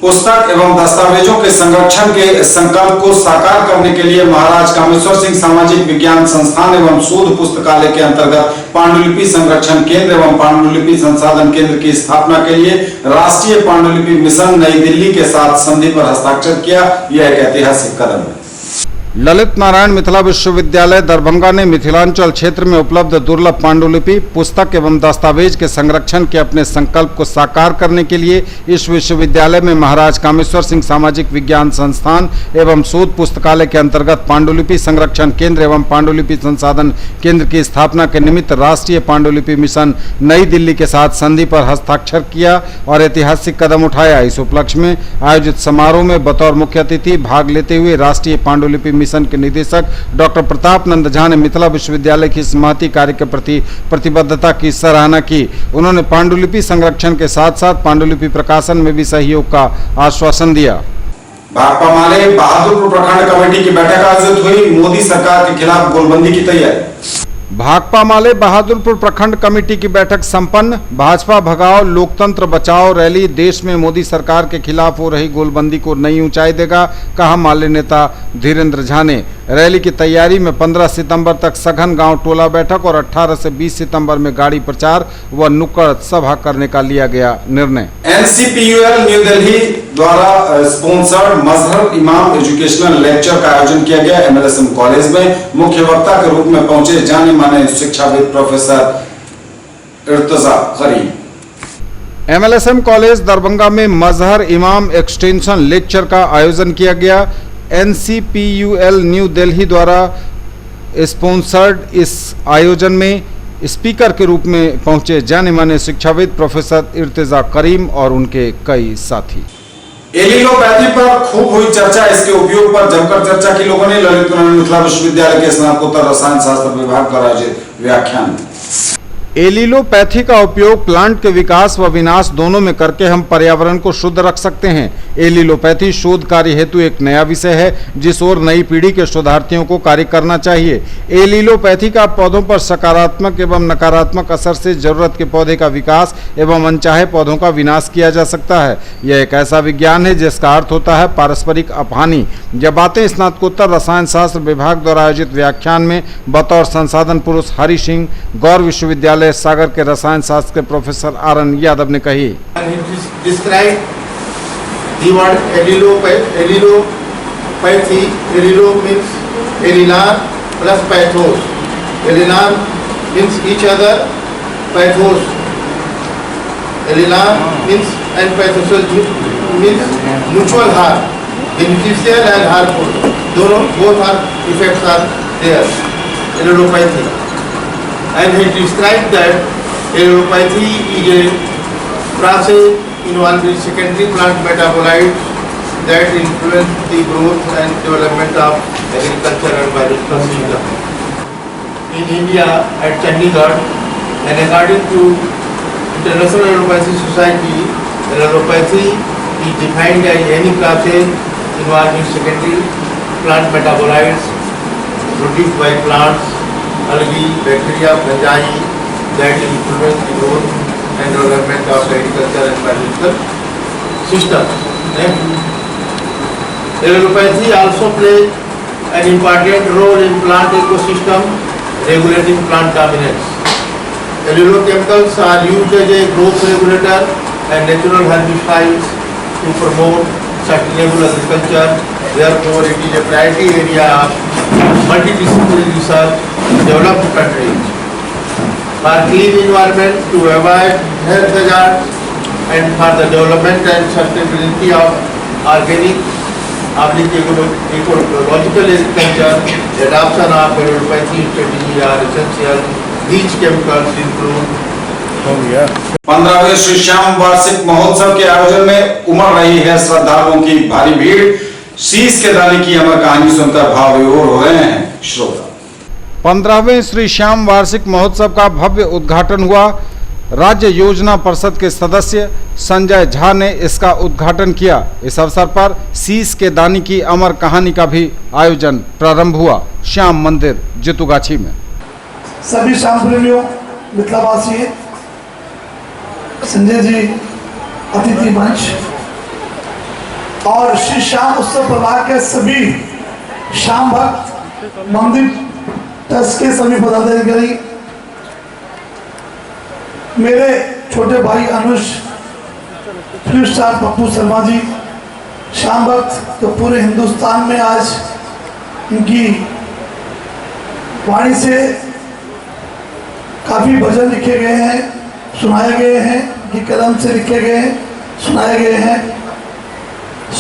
पुस्तक एवं दस्तावेजों के संरक्षण के संकल्प को साकार करने के लिए महाराज कामेश्वर सिंह सामाजिक विज्ञान संस्थान एवं शोध पुस्तकालय के अंतर्गत पांडुलिपि संरक्षण केंद्र एवं पांडुलिपि संसाधन केंद्र की स्थापना के लिए राष्ट्रीय पांडुलिपि मिशन नई दिल्ली के साथ संधि पर हस्ताक्षर किया। यह एक ऐतिहासिक कदम है। ललित नारायण मिथिला विश्वविद्यालय दरभंगा ने मिथिलांचल क्षेत्र में उपलब्ध दुर्लभ पांडुलिपि, पुस्तक एवं दस्तावेज के संरक्षण के अपने संकल्प को साकार करने के लिए इस विश्वविद्यालय में महाराज कामेश्वर सिंह सामाजिक विज्ञान संस्थान एवं शोध पुस्तकालय के अंतर्गत पांडुलिपि संरक्षण केंद्र एवं पांडुलिपि संसाधन केंद्र की स्थापना के निमित्त राष्ट्रीय पांडुलिपि मिशन नई दिल्ली के साथ संधि पर हस्ताक्षर किया और ऐतिहासिक कदम उठाया। इस उपलक्ष्य में आयोजित समारोह में बतौर मुख्य अतिथि भाग लेते हुए राष्ट्रीय पांडुलिपि मिशन के निदेशक डॉक्टर प्रताप नंद झा ने मिथिला विश्वविद्यालय की इस महती कार्य के प्रति प्रतिबद्धता की सराहना की। उन्होंने पांडुलिपि संरक्षण के साथ साथ पांडुलिपि प्रकाशन में भी सहयोग का आश्वासन दिया। भाकपा माले बहादुरपुर प्रखंड कमेटी की बैठक आयोजित हुई। मोदी सरकार के खिलाफ गोलबंदी की तैयारी। भाकपा माले बहादुरपुर प्रखंड कमेटी की बैठक संपन्न। भाजपा भगाओ लोकतंत्र बचाओ रैली देश में मोदी सरकार के खिलाफ हो रही गोलबंदी को नई ऊंचाई देगा, कहा माले नेता धीरेन्द्र झा ने। रैली की तैयारी में 15 सितंबर तक सघन गांव टोला बैठक और 18 से 20 सितंबर में गाड़ी प्रचार व नुक्कड़ सभा करने का लिया गया निर्णय। NCPUL न्यू दिल्ली द्वारा स्पॉन्सर्ड मजहर इमाम एजुकेशनल लेक्चर का आयोजन किया गया। MLSM कॉलेज में मुख्य वक्ता के रूप में पहुंचे जाने माने शिक्षाविद प्रोफेसर इर्तिजा करीम। MLSM कॉलेज दरभंगा में मजहर इमाम एक्सटेंशन लेक्चर का आयोजन किया गया। NCPUL न्यू दिल्ली द्वारा स्पॉन्सर्ड इस आयोजन में स्पीकर के रूप में पहुंचे जाने माने शिक्षाविद प्रोफेसर इर्तिजा करीम और उनके कई साथी। एलिलोपैथी पर खूब हुई चर्चा। इसके उपयोग पर जमकर चर्चा की लोगों ने ललित नारायण मिथिला विश्वविद्यालय के स्नातकोत्तर रसायन शास्त्र विभाग पर आयोजित व्याख्यान। एलिलोपैथी का उपयोग प्लांट के विकास व विनाश दोनों में करके हम पर्यावरण को शुद्ध रख सकते हैं। एलिलोपैथी शोध कार्य हेतु एक नया विषय है जिस ओर नई पीढ़ी के शोधार्थियों को कार्य करना चाहिए। एलिलोपैथी का पौधों पर सकारात्मक एवं नकारात्मक असर से जरूरत के पौधे का विकास एवं अनचाहे पौधों का विनाश किया जा सकता है। यह एक ऐसा विज्ञान है जिसका अर्थ होता है पारस्परिक अपहानि। यह बातें स्नातकोत्तर रसायन शास्त्र विभाग द्वारा आयोजित व्याख्यान में बतौर संसाधन पुरुष हरि सिंह गौर विश्वविद्यालय सागर के रसायन शास्त्र के प्रोफेसर आर.एन. यादव ने कही। Allelopathy, allelo means allinar plus pathos. Allinar means each other, pathos. Allinar means and pathos means mutual harm, beneficial and harmful. Both are effects are there. Allelopathy. And he described that allelopathy is a process involving secondary plant metabolites that influence the growth and development of agriculture and biological system. In India, at Chandigarh, and according to International Allelopathy Society, allelopathy is defined as any process involving secondary plant metabolites produced by plants, algae, bacteria, fungi that influence the growth and development of agriculture and biological system. Allelopathy also plays an important role in plant ecosystem, regulating plant dominance. Allelochemicals are used as a growth regulator and natural herbicides to promote sustainable agriculture. Therefore, it is a priority area of multidisciplinary research in developed countries. For clean environment, to avoid health hazards, and for the development and sustainability of organic ecological agriculture, the adoption of allelopathy strategy are essential. These chemicals include 15वें Shri Shyam वार्षिक महोत्सव के आयोजन में उमड़ रही है श्रद्धालुओं की भारी भीड़। शीश के दानी की अमर कहानी सुनकर भाव विभोर हो रहे हैं श्रोता। 15वें श्री श्याम वार्षिक महोत्सव का भव्य उद्घाटन हुआ। राज्य योजना परिषद के सदस्य संजय झा ने इसका उद्घाटन किया। इस अवसर पर शीश के दानी की अमर कहानी का भी आयोजन प्रारंभ हुआ श्याम मंदिर जितुगाछी में। सभी श्याम प्रेमियों, मिथिलावासी, संजय जी अतिथि मंच और श्री श्याम उत्सव परिवार के सभी श्याम भक्त, मंदिर ट्रस्ट के सभी पदाधिकारी, मेरे छोटे भाई अनुज, फिल्म स्टार पप्पू शर्मा जी, श्याम भक्त तो पूरे हिंदुस्तान में आज इनकी वाणी से काफ़ी भजन लिखे गए हैं, सुनाए गए हैं, कि कलम से लिखे गए हैं, सुनाए गए हैं।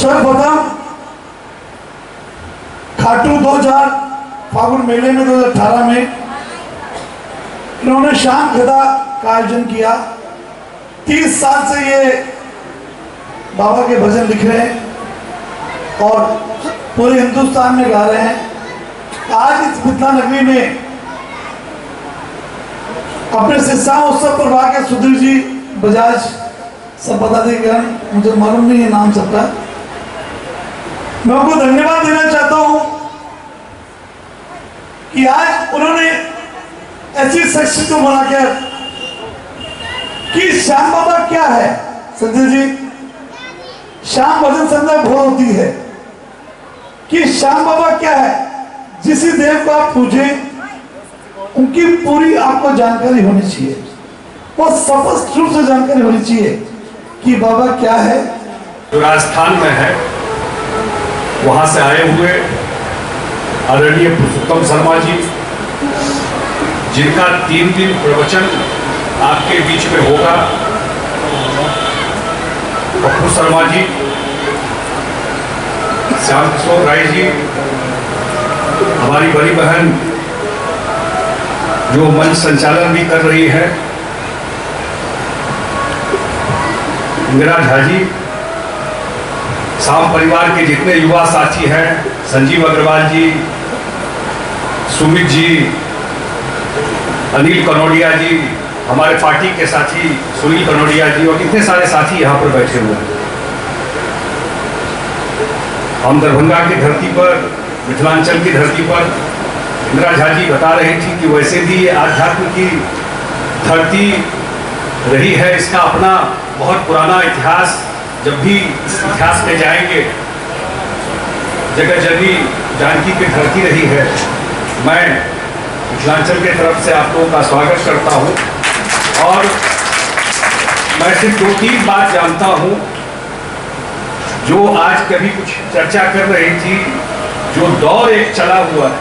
सर्वप्रथम खाटू 2000 फागुन मेले में 2018 में इन्होंने श्याम गदा का आयोजन किया। 30 साल से ये बाबा के भजन लिख रहे हैं और पूरे हिंदुस्तान में गा रहे हैं। आज इस मिथिला नगरी में अपने शिक्षा उत्सव परिवार के सुधीर जी बजाज, सब पदाधिकारी, मुझे मालूम नहीं है नाम सबका, मैं उनको धन्यवाद देना चाहता हूं कि आज उन्होंने ऐसी शख्सियत को बनाकर कि श्याम बाबा क्या है। संजय जी, श्याम भजन संध्या भोर होती है कि श्याम बाबा क्या है। जिस देव को आप पूजें उनकी पूरी आपको जानकारी होनी चाहिए और स्पष्ट रूप से जानकारी होनी चाहिए कि बाबा क्या है। जो राजस्थान में है वहां से आए हुए आदरणीय पुरुषोत्तम शर्मा जी, जिनका 3 दिन प्रवचन आपके बीच में होगा। पप्पू शर्मा जी, श्याम किशोर राय जी, हमारी बड़ी बहन जो मंच संचालन भी कर रही है, इंदिरा झा जी, श्याम परिवार के जितने युवा साथी हैं, संजीव अग्रवाल जी, सुमित जी, अनिल कनौड़िया जी, हमारे पार्टी के साथी सुनील कनोडिया जी और कितने सारे साथी यहाँ पर बैठे हुए हैं। हम दरभंगा की धरती पर, मिथिलांचल की धरती पर, इंदिरा झा जी बता रही थी कि वैसे भी ये आध्यात्म की धरती रही है, इसका अपना बहुत पुराना इतिहास। जब भी इतिहास में जाएंगे, जगह जगह जानकी की धरती रही है। मैं मिथिलांचल के तरफ से आप लोगों का स्वागत करता हूँ और मैं सिर्फ 2-3 बात जानता हूँ जो आज कभी कुछ चर्चा कर रही थी। जो दौर एक चला हुआ है,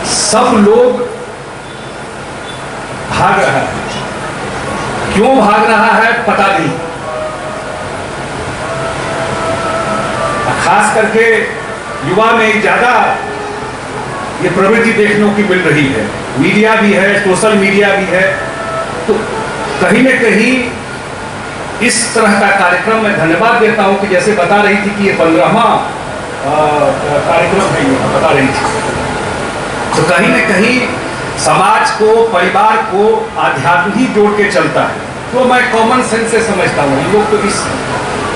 सब लोग भाग रहा है। क्यों भाग रहा है पता नहीं। खास करके युवा में ज्यादा ये प्रवृत्ति देखने की मिल रही है। मीडिया भी है, सोशल मीडिया भी है, तो कहीं न कहीं इस तरह का कार्यक्रम मैं धन्यवाद देता हूं कि जैसे बता रही थी कि ये 15वां कार्यक्रम है, ये बता रही थी, तो कहीं न कहीं समाज को, परिवार को आध्यात्म ही जोड़ के चलता है। तो मैं कॉमन सेंस से समझता हूँ। हम लोग तो इस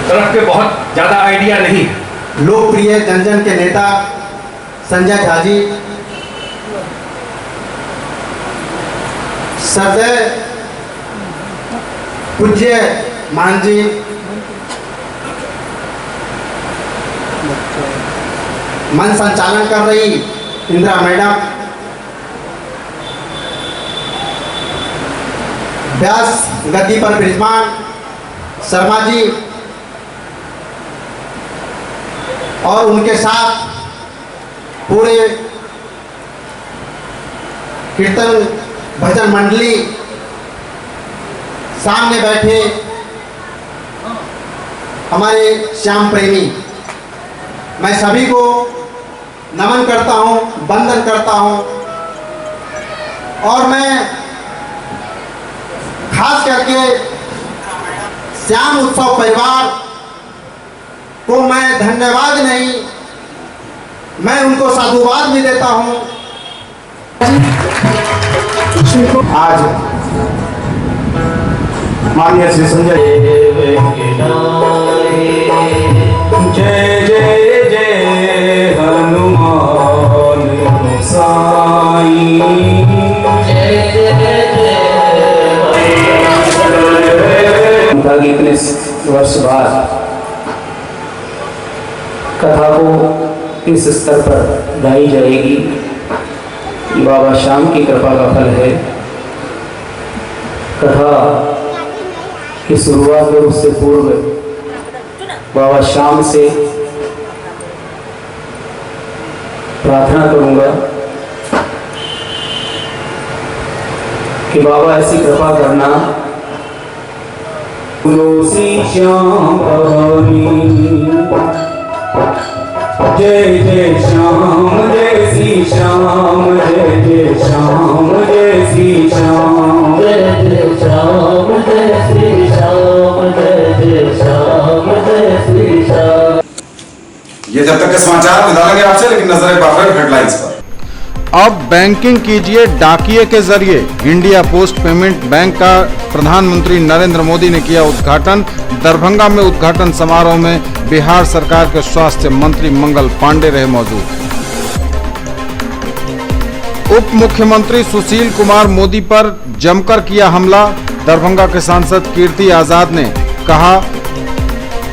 तरफ पे बहुत ज़्यादा आइडिया नहीं है। लोकप्रिय जन जन के नेता संजय झा जी, सदैव पूज्य मान जी, मन संचालन कर रही इंदिरा मैडम, व्यास गद्दी पर विराजमान शर्मा जी और उनके साथ पूरे कीर्तन भजन मंडली, सामने बैठे हमारे श्याम प्रेमी, मैं सभी को नमन करता हूं, वंदन करता हूं। और मैं खास करके श्याम उत्सव परिवार को मैं धन्यवाद नहीं, मैं उनको साधुवाद भी देता हूं। आज माननीय श्री संजय जय जय जय हनुमान साई, जय जय जय। 19 वर्ष बाद कथा को इस स्तर पर गाई जाएगी, बाबा श्याम की कृपा का फल है। कथा की शुरुआत में उससे पूर्व बाबा श्याम से प्रार्थना करूंगा कि बाबा ऐसी कृपा करना, तुलसी श्याम जय जय श्याम, जय श्री श्याम, जय जय श्याम, जय श्री श्याम, जय जय श्याम, जय श्री श्याम, जय जय श्याम, जय श्री श्याम। ये जब तक के समाचार निकालेंगे आपसे, लेकिन नजर एक बार फिर हेडलाइंस पर। अब बैंकिंग कीजिए डाकिये के जरिए। इंडिया पोस्ट पेमेंट बैंक का प्रधानमंत्री नरेंद्र मोदी ने किया उद्घाटन। दरभंगा में उद्घाटन समारोह में बिहार सरकार के स्वास्थ्य मंत्री मंगल पांडे रहे मौजूद। उप मुख्यमंत्री सुशील कुमार मोदी पर जमकर किया हमला। दरभंगा के सांसद कीर्ति आजाद ने कहा,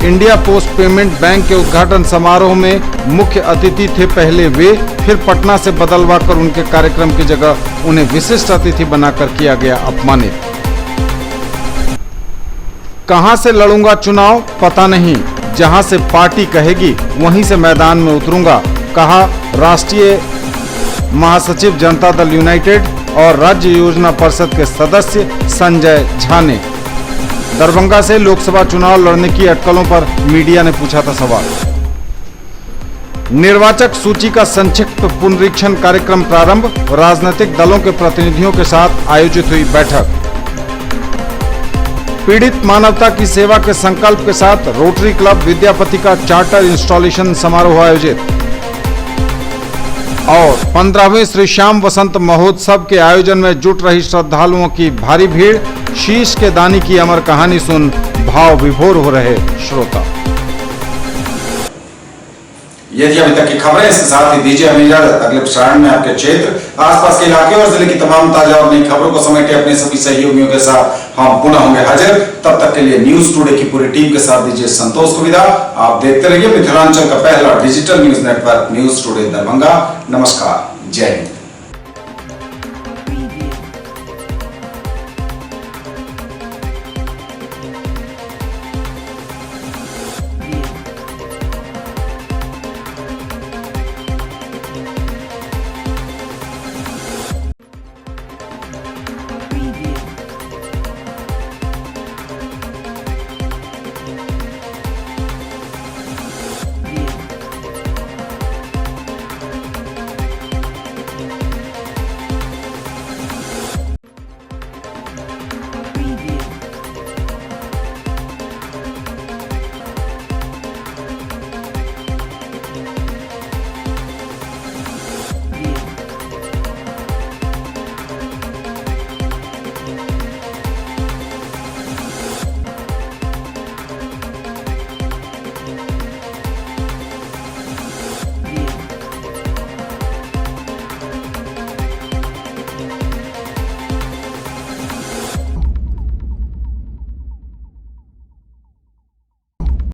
इंडिया पोस्ट पेमेंट बैंक के उद्घाटन समारोह में मुख्य अतिथि थे पहले वे, फिर पटना से बदलवा कर उनके कार्यक्रम की जगह उन्हें विशिष्ट अतिथि बनाकर किया गया अपमानित। कहां से लड़ूंगा चुनाव पता नहीं, जहां से पार्टी कहेगी वहीं से मैदान में उतरूंगा, कहा राष्ट्रीय महासचिव जनता दल यूनाइटेड और राज्य योजना परिषद के सदस्य संजय झा ने। दरभंगा से लोकसभा चुनाव लड़ने की अटकलों पर मीडिया ने पूछा था सवाल। निर्वाचक सूची का संक्षिप्त पुनरीक्षण कार्यक्रम प्रारंभ। राजनीतिक दलों के प्रतिनिधियों के साथ आयोजित हुई बैठक। पीड़ित मानवता की सेवा के संकल्प के साथ रोटरी क्लब विद्यापति का चार्टर इंस्टॉलेशन समारोह आयोजित। और 15वें श्री श्याम वसंत महोत्सव के आयोजन में जुट रही श्रद्धालुओं की भारी भीड़। शीश के दानी की अमर कहानी सुन भाव विभोर हो रहे श्रोता। ये थी अभी तक की खबरें। इसके साथ ही दीजिए हमें इजाजत। अगले प्रसारण में आपके क्षेत्र, आसपास के इलाके और जिले की तमाम ताजा और नई खबरों को समेटे अपने सभी सहयोगियों के साथ हम पुनः होंगे हाजिर। तब तक के लिए न्यूज टुडे की पूरी टीम के साथ दीजिए संतोष को विदा। आप देखते रहिए मिथिलांचल का पहला digital news network news today Darbhanga. नमस्कार, जय हिंद।